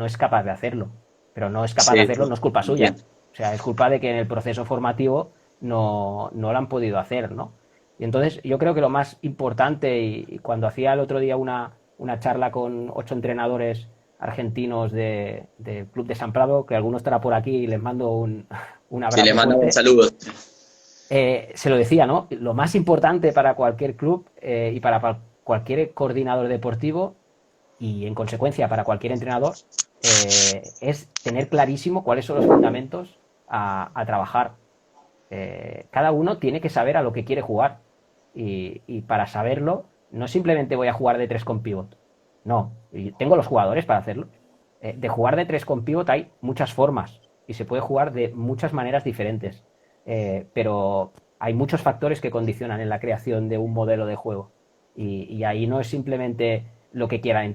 es capaz de hacerlo. Pero no es capaz de sí, hacerlo, sí, no es culpa suya. entiendo. O sea, es culpa de que en el proceso formativo no lo han podido hacer, ¿no? Y entonces yo creo que lo más importante, y cuando hacía el otro día una charla con 8 entrenadores argentinos del Club de San Prado, que alguno estará por aquí y les mando un Sí, le abrazo mandamos fuerte, saludos. se lo decía, ¿no? Lo más importante para cualquier club y para cualquier coordinador deportivo y en consecuencia para cualquier entrenador es tener clarísimo cuáles son los fundamentos a trabajar. Cada uno tiene que saber a lo que quiere jugar y para saberlo no simplemente voy a jugar de tres con pivot, no, y tengo los jugadores para hacerlo. De jugar de tres con pivot hay muchas formas y se puede jugar de muchas maneras diferentes, pero hay muchos factores que condicionan en la creación de un modelo de juego y ahí no es simplemente lo que quiera el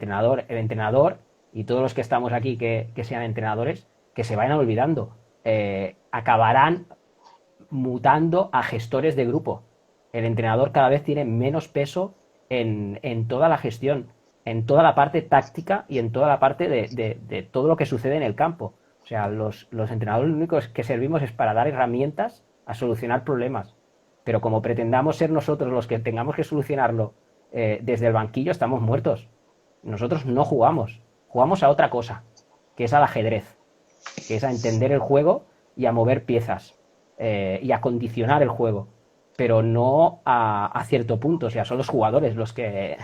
entrenador y todos los que estamos aquí que sean entrenadores, que se vayan olvidando. Acabarán mutando a gestores de grupo. El entrenador cada vez tiene menos peso en toda la gestión, en toda la parte táctica y en toda la parte de todo lo que sucede en el campo. O sea, los entrenadores únicos que servimos es para dar herramientas a solucionar problemas. Pero como pretendamos ser nosotros los que tengamos que solucionarlo desde el banquillo, estamos muertos. Nosotros no jugamos, jugamos a otra cosa, que es al ajedrez, que es a entender el juego y a mover piezas y a condicionar el juego, pero no a cierto punto. O sea, son los jugadores los que...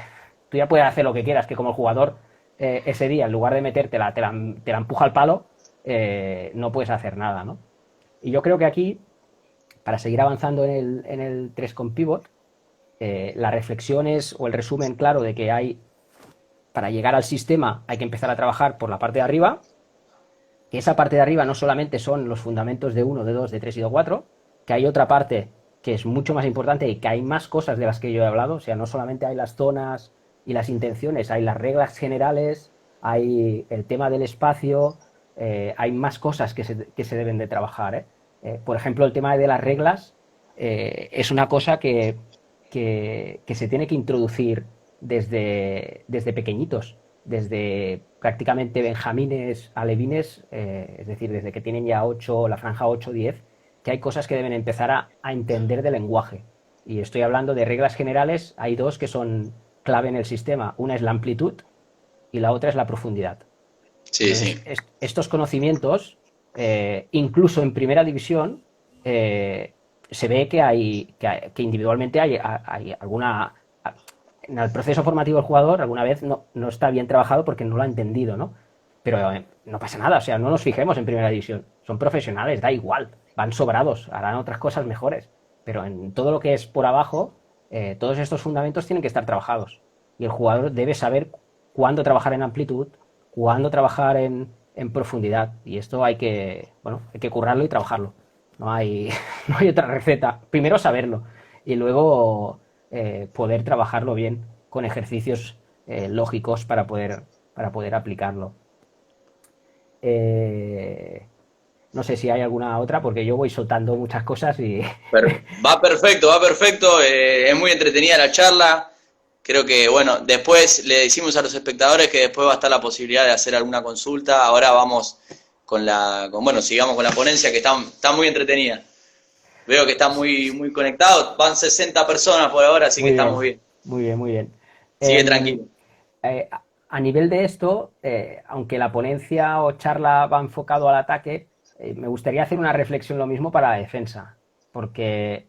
Tú ya puedes hacer lo que quieras, que como el jugador ese día, en lugar de metértela, te la empuja al palo, no puedes hacer nada, ¿no? Y yo creo que aquí, para seguir avanzando en el 3 con pivot, la reflexión es, o el resumen claro de que hay, para llegar al sistema hay que empezar a trabajar por la parte de arriba, que esa parte de arriba no solamente son los fundamentos de 1, de 2, de 3 y de 4, que hay otra parte que es mucho más importante y que hay más cosas de las que yo he hablado. O sea, no solamente hay las zonas y las intenciones, hay las reglas generales, hay el tema del espacio, hay más cosas que se deben de trabajar, ¿eh? Por ejemplo, el tema de las reglas es una cosa que se tiene que introducir desde pequeñitos, desde prácticamente benjamines, alevines, es decir, desde que tienen ya 8, la franja 8, 10, que hay cosas que deben empezar a entender de lenguaje. Y estoy hablando de reglas generales, hay dos que son clave en el sistema. Una es la amplitud y la otra es la profundidad. Sí, Entonces, sí. estos conocimientos, incluso en primera división, se ve que individualmente hay alguna... En el proceso formativo del jugador alguna vez no está bien trabajado porque no lo ha entendido, ¿no? Pero no pasa nada, o sea, no nos fijemos en primera división. Son profesionales, da igual, van sobrados, harán otras cosas mejores. Pero en todo lo que es por abajo, todos estos fundamentos tienen que estar trabajados. Y el jugador debe saber cuándo trabajar en amplitud, cuándo trabajar en profundidad. Y esto bueno, hay que currarlo y trabajarlo. No hay, no hay otra receta. Primero saberlo y luego poder trabajarlo bien con ejercicios lógicos para poder aplicarlo. Eh, no sé si hay alguna otra, porque yo voy soltando muchas cosas y... Va perfecto, va perfecto. Es muy entretenida la charla. Creo que, bueno, después le decimos a los espectadores que después va a estar la posibilidad de hacer alguna consulta. Ahora vamos bueno, sigamos con la ponencia que está muy entretenida. Veo que está muy conectado. Van 60 personas por ahora, así que Muy estamos bien, bien. muy bien, muy bien. Sigue Em, tranquilo. a nivel de esto, aunque la ponencia o charla va enfocado al ataque, me gustaría hacer una reflexión lo mismo para la defensa, porque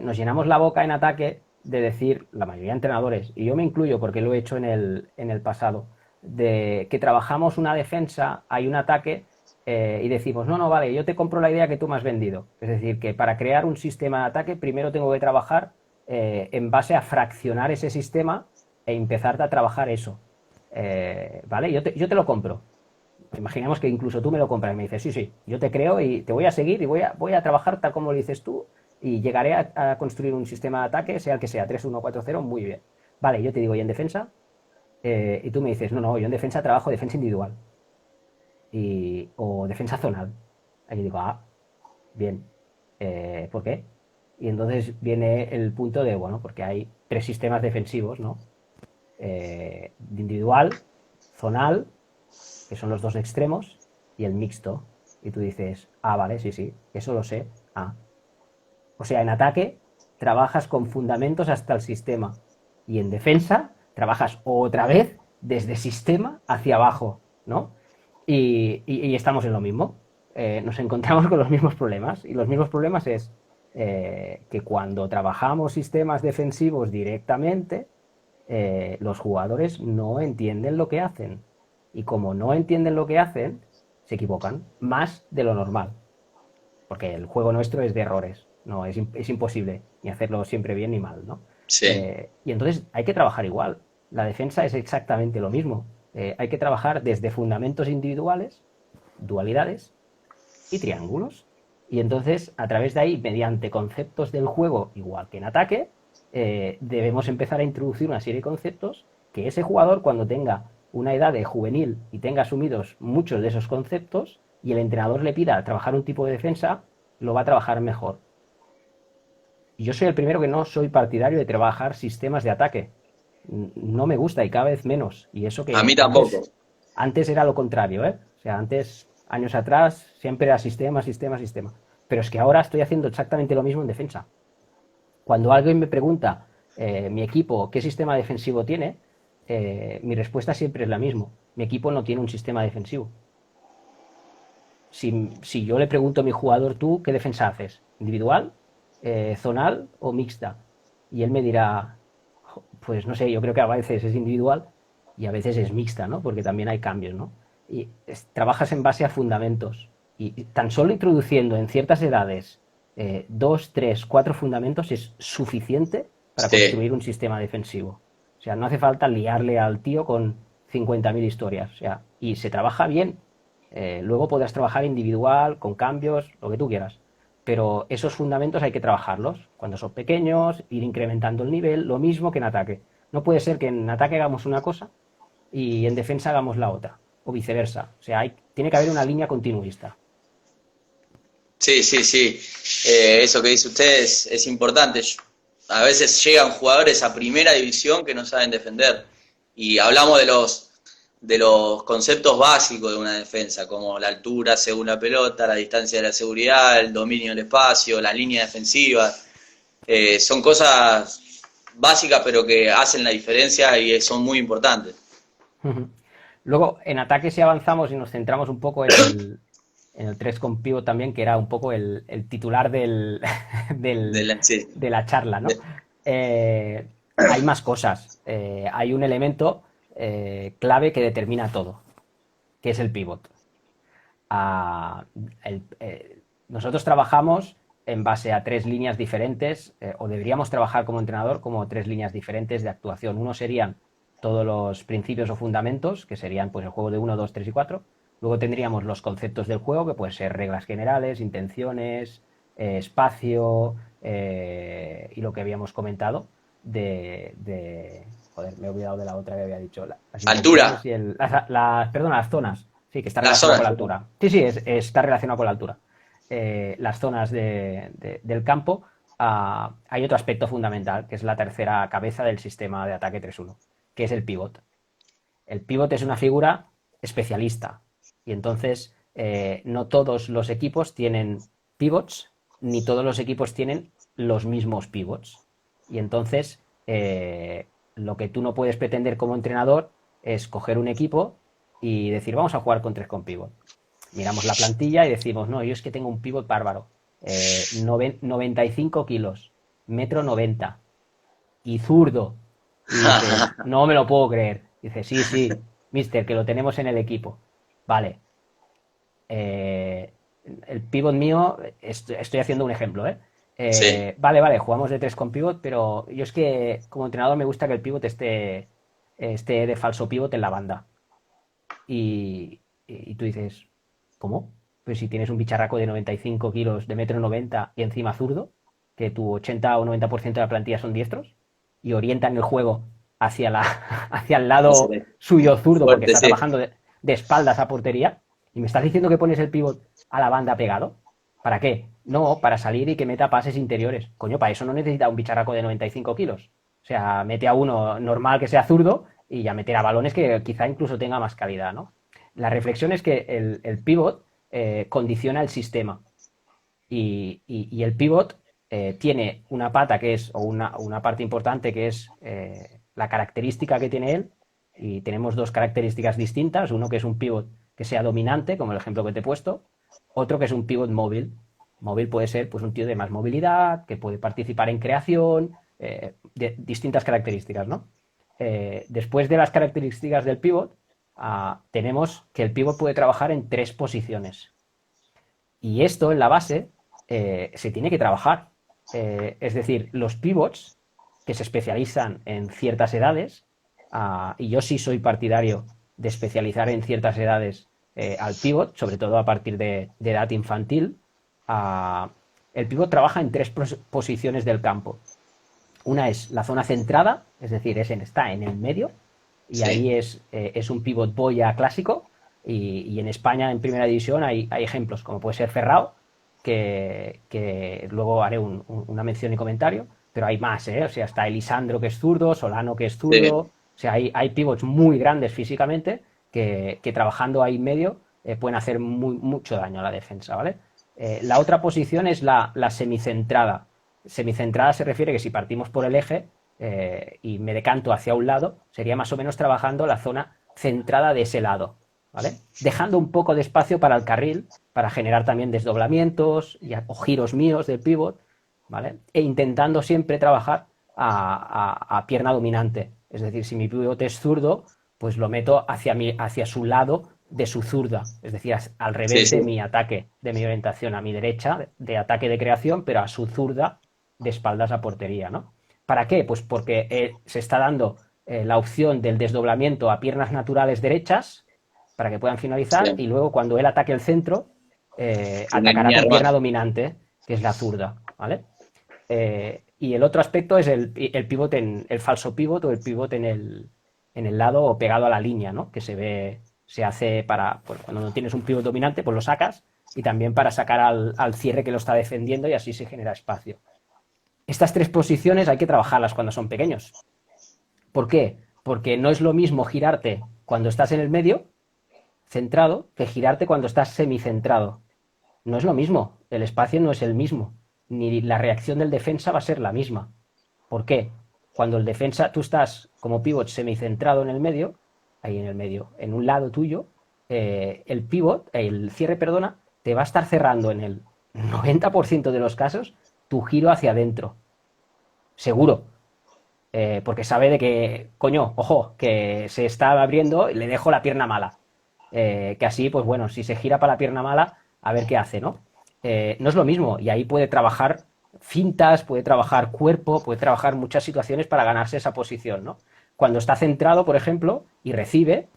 nos llenamos la boca en ataque de decir, la mayoría de entrenadores, y yo me incluyo porque lo he hecho en el pasado, de que trabajamos una defensa, hay un ataque y decimos, no, no, vale, yo te compro la idea que tú me has vendido. Es decir, que para crear un sistema de ataque primero tengo que trabajar en base a fraccionar ese sistema e empezar a trabajar eso. ¿Vale? Yo te lo compro. Imaginemos que incluso tú me lo compras y me dices, sí, sí, yo te creo y te voy a seguir y voy a trabajar tal como lo dices tú y llegaré a construir un sistema de ataque, sea el que sea, 3-1-4-0, muy bien. Vale, yo te digo, ¿y en defensa? Y tú me dices, no, no, yo en defensa trabajo defensa individual o defensa zonal. Y yo digo, ah, bien, ¿por qué? Y entonces viene el punto de, bueno, porque hay tres sistemas defensivos, ¿no? Individual, zonal, que son los dos extremos, y el mixto. Y tú dices, ah, vale, sí, sí, eso lo sé. Ah. O sea, en ataque trabajas con fundamentos hasta el sistema. Y en defensa trabajas otra vez desde sistema hacia abajo, ¿no? Y estamos en lo mismo. Nos encontramos con los mismos problemas. Y los mismos problemas es que cuando trabajamos sistemas defensivos directamente, los jugadores no entienden lo que hacen. Y como no entienden lo que hacen, se equivocan más de lo normal. Porque el juego nuestro es de errores. No, es imposible ni hacerlo siempre bien ni mal, ¿no? Sí. Y entonces hay que trabajar igual. La defensa es exactamente lo mismo. Hay que trabajar desde fundamentos individuales, dualidades y triángulos. Y entonces, a través de ahí, mediante conceptos del juego, igual que en ataque, debemos empezar a introducir una serie de conceptos que ese jugador, cuando tenga una edad de juvenil y tenga asumidos muchos de esos conceptos, y el entrenador le pida trabajar un tipo de defensa, lo va a trabajar mejor. Y yo soy el primero que no soy partidario de trabajar sistemas de ataque. No me gusta y cada vez menos. Y eso A que mí tampoco. antes era lo contrario, ¿eh? O sea, antes, años atrás, siempre era sistema, sistema, sistema. Pero es que ahora estoy haciendo exactamente lo mismo en defensa. Cuando alguien me pregunta mi equipo qué sistema defensivo tiene, mi respuesta siempre es la misma. Mi equipo no tiene un sistema defensivo. Si yo le pregunto a mi jugador, ¿tú qué defensa haces? ¿Individual, zonal o mixta? Y él me dirá, pues no sé, yo creo que a veces es individual y a veces es mixta, ¿no? Porque también hay cambios, ¿no? Y trabajas en base a fundamentos. Y tan solo introduciendo en ciertas edades dos, tres, cuatro fundamentos es suficiente para Sí. construir un sistema defensivo. O sea, no hace falta liarle al tío con 50.000 historias. O sea, y se trabaja bien. Luego podrás trabajar individual, con cambios, lo que tú quieras. Pero esos fundamentos hay que trabajarlos. Cuando son pequeños, ir incrementando el nivel, lo mismo que en ataque. No puede ser que en ataque hagamos una cosa y en defensa hagamos la otra, o viceversa. O sea, tiene que haber una línea continuista. Sí, sí, sí. Eso que dice usted es importante. A veces llegan jugadores a primera división que no saben defender. Y hablamos de los conceptos básicos de una defensa, como la altura según la pelota, la distancia de la seguridad, el dominio del espacio, la línea defensiva. Son cosas básicas pero que hacen la diferencia y son muy importantes. Luego, en ataque, si avanzamos y nos centramos un poco en el 3 con pivot también, que era un poco el titular Sí. de la charla, ¿no? De- Eh, hay más cosas. Hay un elemento clave que determina todo, que es el pivot. A- el- Nosotros trabajamos en base a tres líneas diferentes, o deberíamos trabajar como entrenador como tres líneas diferentes de actuación. Uno serían todos los principios o fundamentos, que serían pues el juego de uno 2 3 y 4. Luego tendríamos los conceptos del juego, que pueden ser reglas generales, intenciones, espacio, y lo que habíamos comentado joder, me he olvidado de la otra que había dicho. Las intenciones Altura, y perdón, las zonas. Sí, que está la relacionado zona. con la altura. Sí, sí, está relacionado con la altura. Las zonas del campo. Hay otro aspecto fundamental, que es la tercera cabeza del sistema de ataque 3-1, que es el pivot. El pivot es una figura especialista y entonces no todos los equipos tienen pivots, ni todos los equipos tienen los mismos pivots. Y entonces lo que tú no puedes pretender como entrenador es coger un equipo y decir, vamos a jugar con tres con pivot. Miramos la plantilla y decimos, no, yo es que tengo un pivot bárbaro, 95 kilos, metro 90 y zurdo. Y dices, no me lo puedo creer. Dice, sí, sí, mister, que lo tenemos en el equipo. Vale. Eh, el pivot mío, estoy haciendo un ejemplo, ¿eh? Sí. Vale, jugamos de tres con pivot, pero yo es que como entrenador me gusta que el pivot esté de falso pivot en la banda. Y tú dices, ¿cómo? Pues si tienes un bicharraco de 95 kilos, de metro 90 y encima zurdo, que tu 80 o 90% de la plantilla son diestros, y orientan el juego hacia, hacia el lado suyo zurdo porque Fuerte, está sí. trabajando de espaldas a portería, y me estás diciendo que pones el pivot a la banda pegado. ¿Para qué? No, para salir y que meta pases interiores. Coño, para eso no necesita un bicharraco de 95 kilos. O sea, mete a uno normal que sea zurdo y ya meterá balones que quizá incluso tenga más calidad, ¿no? La reflexión es que el pivot condiciona el sistema y el pivot tiene una pata que es, o una parte importante que es la característica que tiene él, y tenemos dos características distintas, uno que es un pivot que sea dominante, como el ejemplo que te he puesto, otro que es un pivot móvil. Móvil puede ser pues un tío de más movilidad, que puede participar en creación, de distintas características, ¿no? Después de las características del pivot, tenemos que el pivot puede trabajar en tres posiciones. Y esto en la base se tiene que trabajar. Es decir, los pivots que se especializan en ciertas edades, y yo sí soy partidario de especializar en ciertas edades al pivot, sobre todo a partir de edad infantil, el pivot trabaja en tres posiciones del campo. Una es la zona centrada, es decir, está en el medio, y Sí. ahí es un pivot boya clásico. Y en España, en primera división, hay ejemplos, como puede ser Ferrao, que luego haré una mención y comentario, pero hay más, ¿eh? O sea, está Elisandro, que es zurdo, Solano, que es zurdo. Sí. O sea, hay pivots muy grandes físicamente que trabajando ahí en medio pueden hacer mucho daño a la defensa, ¿vale? La otra posición es la semicentrada, Semicentrada se refiere que si partimos por el eje y me decanto hacia un lado, sería más o menos trabajando la zona centrada de ese lado, ¿vale? Dejando un poco de espacio para el carril, para generar también desdoblamientos o giros míos del pivot, ¿vale? E intentando siempre trabajar a pierna dominante. Es decir, si mi pivot es zurdo, pues lo meto hacia su lado de su zurda, es decir, al revés de mi ataque, de mi orientación, a mi derecha, de ataque de creación, pero a su zurda de espaldas a portería, ¿no? ¿Para qué? Pues porque se está dando la opción del desdoblamiento a piernas naturales derechas para que puedan finalizar y luego cuando él ataque el centro, atacará con pierna dominante, que es la zurda, ¿vale? Y el otro aspecto es el pivot el falso pivot o el pivot en el lado pegado a la línea, ¿no? Que se hace para, pues, cuando no tienes un pivot dominante, pues lo sacas y también para sacar al cierre que lo está defendiendo y así se genera espacio. Estas tres posiciones hay que trabajarlas cuando son pequeños. ¿Por qué? Porque no es lo mismo girarte cuando estás en el medio, centrado, que girarte cuando estás semicentrado. No es lo mismo, el espacio no es el mismo, ni la reacción del defensa va a ser la misma. ¿Por qué? Cuando el defensa, tú estás como pivot semicentrado en el medio, ahí en el medio, en un lado tuyo, el cierre, perdona, te va a estar cerrando en el 90% de los casos tu giro hacia adentro. Seguro. Porque sabe de que, coño, ojo, que se está abriendo y le dejo la pierna mala. Que así, pues bueno, si se gira para la pierna mala, a ver qué hace, ¿no? No es lo mismo, y ahí puede trabajar fintas, puede trabajar cuerpo, puede trabajar muchas situaciones para ganarse esa posición, ¿no? Cuando está centrado, por ejemplo, y recibe,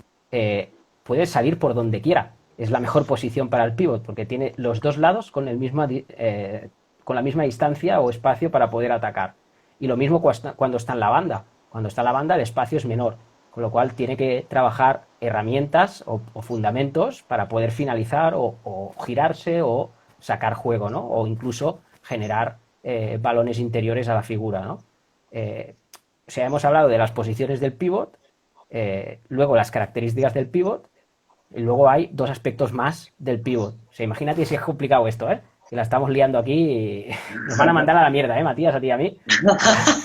puede salir por donde quiera. Es la mejor posición para el pivot, porque tiene los dos lados con la misma distancia o espacio para poder atacar. Y lo mismo cuando está en la banda. Cuando está en la banda el espacio es menor, con lo cual tiene que trabajar herramientas o fundamentos para poder finalizar o girarse o sacar juego, ¿no? O incluso generar balones interiores a la figura, ¿no? O sea, hemos hablado de las posiciones del pivot, luego las características del pivot, y luego hay dos aspectos más del pivot. O sea, imagínate si es complicado esto, ¿eh? Que la estamos liando aquí y nos van a mandar a la mierda, Matías, a ti y a mí,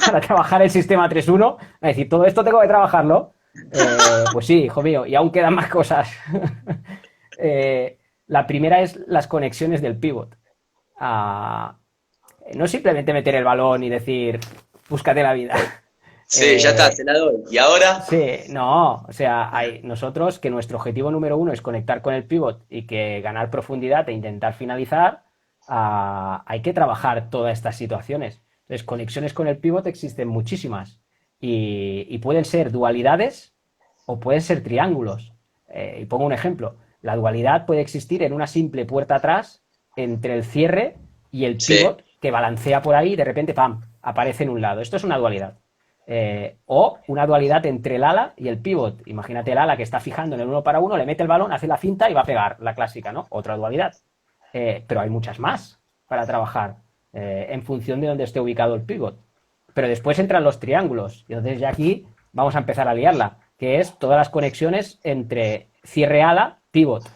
para trabajar el sistema 3-1. Es decir, todo esto tengo que trabajarlo. Pues sí, hijo mío, y aún quedan más cosas. La primera es las conexiones del pivot. No simplemente meter el balón y decir, búscate la vida. Sí, ya está, se la doy. ¿Y ahora? Sí, no, o sea, nosotros que nuestro objetivo número uno es conectar con el pivot y que ganar profundidad e intentar finalizar, hay que trabajar todas estas situaciones. Entonces, conexiones con el pivot existen muchísimas y pueden ser dualidades o pueden ser triángulos. Y pongo un ejemplo. La dualidad puede existir en una simple puerta atrás entre el cierre y el pivot que balancea por ahí y de repente, ¡pam!, aparece en un lado. Esto es una dualidad. O una dualidad entre el ala y el pivot. Imagínate el ala que está fijando en el 1 para 1, le mete el balón, hace la finta y va a pegar, la clásica, ¿no? Otra dualidad. Pero hay muchas más para trabajar en función de dónde esté ubicado el pivot. Pero después entran los triángulos. Y entonces ya aquí vamos a empezar a liarla, que es todas las conexiones entre cierre ala, pivot.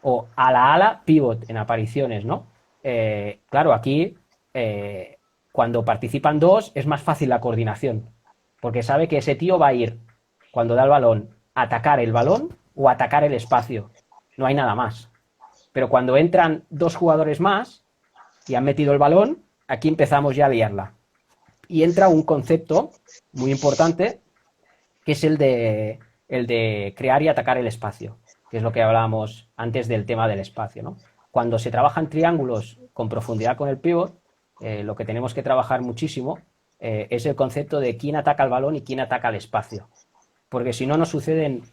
O ala, pivot en apariciones, ¿no? Claro, aquí cuando participan dos es más fácil la coordinación, porque sabe que ese tío va a ir, cuando da el balón, a atacar el balón o a atacar el espacio. No hay nada más. Pero cuando entran dos jugadores más y han metido el balón, aquí empezamos ya a liarla. Y entra un concepto muy importante, que es el de crear y atacar el espacio, que es lo que hablábamos antes del tema del espacio, ¿no? Cuando se trabajan triángulos con profundidad con el pivot, lo que tenemos que trabajar muchísimo es el concepto de quién ataca el balón y quién ataca el espacio. Porque si no, nos suceden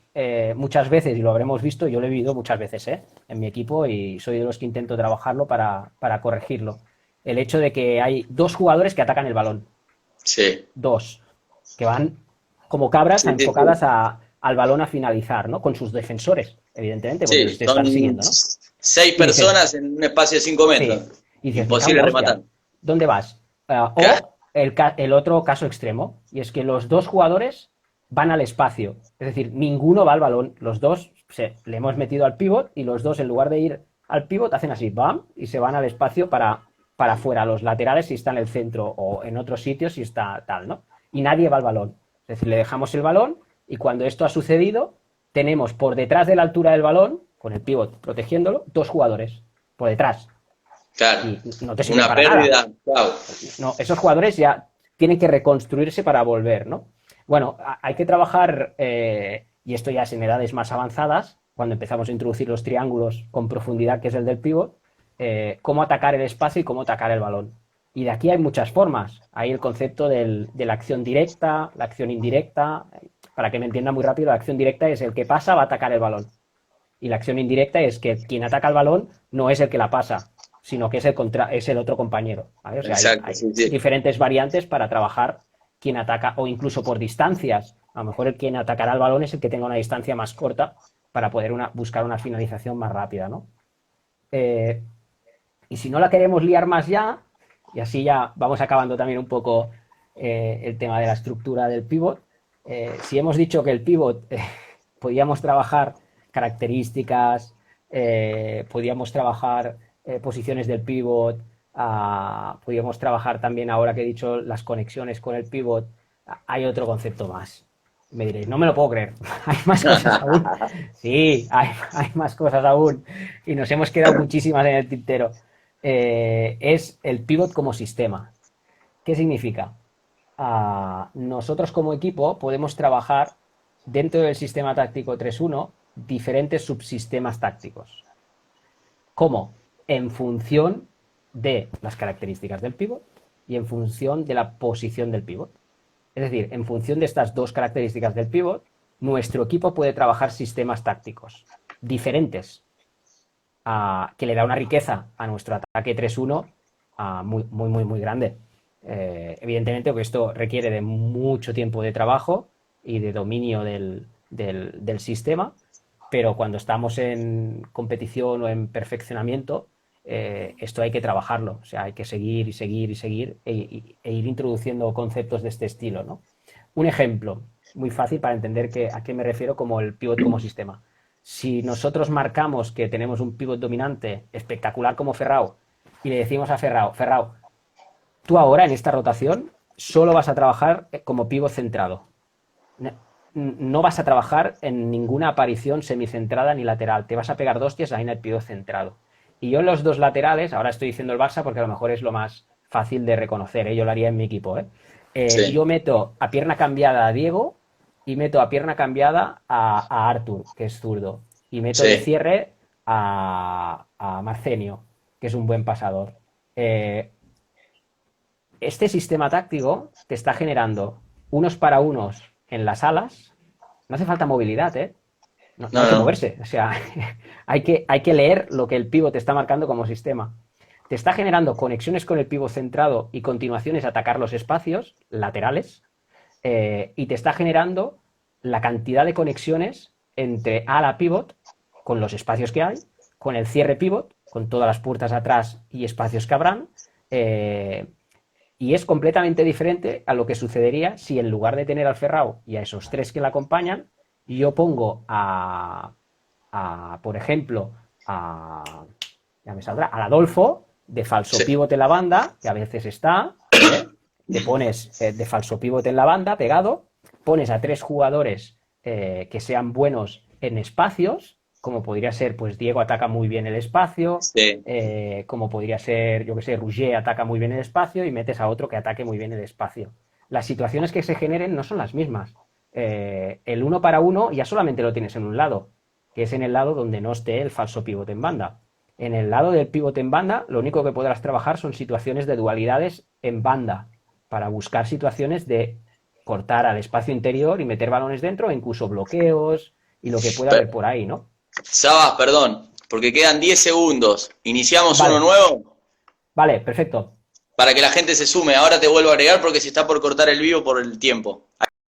muchas veces, y lo habremos visto, yo lo he vivido muchas veces en mi equipo y soy de los que intento trabajarlo para corregirlo. El hecho de que hay dos jugadores que atacan el balón. Sí. Dos. Que van como cabras enfocadas al balón a finalizar, ¿no? Con sus defensores, evidentemente, porque los están siguiendo, ¿no? 6 personas en un espacio de 5 metros. Sí. Y dices, imposible rematar. ¿Dónde vas? O el otro caso extremo, y es que los dos jugadores van al espacio. Es decir, ninguno va al balón. Los dos le hemos metido al pivot y los dos, en lugar de ir al pivot, hacen así, ¡bam!, y se van al espacio para para afuera, los laterales si está en el centro o en otros sitios si está tal, ¿no? Y nadie va al balón. Es decir, le dejamos el balón y cuando esto ha sucedido, tenemos por detrás de la altura del balón, con el pívot protegiéndolo, 2 jugadores por detrás. Claro. Y no te sirve Una para pérdida, nada. claro. No, esos jugadores ya tienen que reconstruirse para volver, ¿no? Bueno, hay que trabajar, y esto ya es en edades más avanzadas, cuando empezamos a introducir los triángulos con profundidad, que es el del pívot, cómo atacar el espacio y cómo atacar el balón. Y de aquí hay muchas formas. Hay el concepto de la acción directa, la acción indirecta. Para que me entienda muy rápido, la acción directa es el que pasa va a atacar el balón. Y la acción indirecta es que quien ataca el balón no es el que la pasa, sino que es el otro compañero, ¿vale? O sea, Exacto, hay sí, sí. diferentes variantes para trabajar quien ataca, o incluso por distancias. A lo mejor el quien atacará el balón es el que tenga una distancia más corta para poder buscar una finalización más rápida, ¿no? Y si no la queremos liar más ya, y así ya vamos acabando también un poco el tema de la estructura del pivot, si hemos dicho que el pivot podíamos trabajar características, podíamos trabajar posiciones del pivot, podíamos trabajar también, ahora que he dicho, las conexiones con el pivot, hay otro concepto más. Me diréis, no me lo puedo creer, hay más cosas aún. Sí, hay más cosas aún. Y nos hemos quedado muchísimas en el tintero. Es el pivot como sistema. ¿Qué significa? Nosotros como equipo podemos trabajar dentro del sistema táctico 3-1 diferentes subsistemas tácticos. ¿Cómo? En función de las características del pivot y en función de la posición del pivot. Es decir, en función de estas dos características del pivot, nuestro equipo puede trabajar sistemas tácticos diferentes, que le da una riqueza a nuestro ataque 3-1 muy, muy, muy, muy grande. Evidentemente, porque esto requiere de mucho tiempo de trabajo y de dominio del sistema, pero cuando estamos en competición o en perfeccionamiento, esto hay que trabajarlo, o sea, hay que seguir y seguir y seguir e ir introduciendo conceptos de este estilo, ¿no? Un ejemplo muy fácil para entender a qué me refiero como el pivot como sistema. Si nosotros marcamos que tenemos un pivot dominante espectacular como Ferrao y le decimos a Ferrao, tú ahora en esta rotación solo vas a trabajar como pivot centrado. No vas a trabajar en ninguna aparición semicentrada ni lateral. Te vas a pegar 2 hostias ahí en el pivot centrado. Y yo en los 2 laterales, ahora estoy diciendo el Barça porque a lo mejor es lo más fácil de reconocer, yo lo haría en mi equipo. Sí. Yo meto a pierna cambiada a Diego y meto a pierna cambiada a Artur, que es zurdo. Y meto de Sí. cierre a Marcenio, que es un buen pasador. Este sistema táctico te está generando unos para unos en las alas. No hace falta movilidad, no hay que No. moverse. O sea, hay que leer lo que el pívot te está marcando como sistema. Te está generando conexiones con el pívot centrado y continuaciones a atacar los espacios laterales. Y te está generando la cantidad de conexiones entre ala pívot, con los espacios que hay, con el cierre pívot, con todas las puertas atrás y espacios que habrán. Y es completamente diferente a lo que sucedería si en lugar de tener al Ferrao y a esos 3 que le acompañan, yo pongo por ejemplo, ya me saldrá, al Adolfo de falso Sí. pivote en la banda, que a veces está, te pones de falso pivote en la banda, pegado, pones a 3 jugadores que sean buenos en espacios, como podría ser, pues Diego ataca muy bien el espacio, Sí. como podría ser, yo que sé, Rouget ataca muy bien el espacio y metes a otro que ataque muy bien el espacio. Las situaciones que se generen no son las mismas. El 1 para 1 ya solamente lo tienes en un lado, que es en el lado donde no esté el falso pivote en banda. En el lado del pivote en banda, lo único que podrás trabajar son situaciones de dualidades en banda, para buscar situaciones de cortar al espacio interior y meter balones dentro, e incluso bloqueos y lo que pueda haber por ahí, ¿no? Sabas, perdón, porque quedan 10 segundos. ¿Iniciamos uno Vale, nuevo? vale, perfecto. Para que la gente se sume. Ahora te vuelvo a agregar porque se está por cortar el vivo por el tiempo.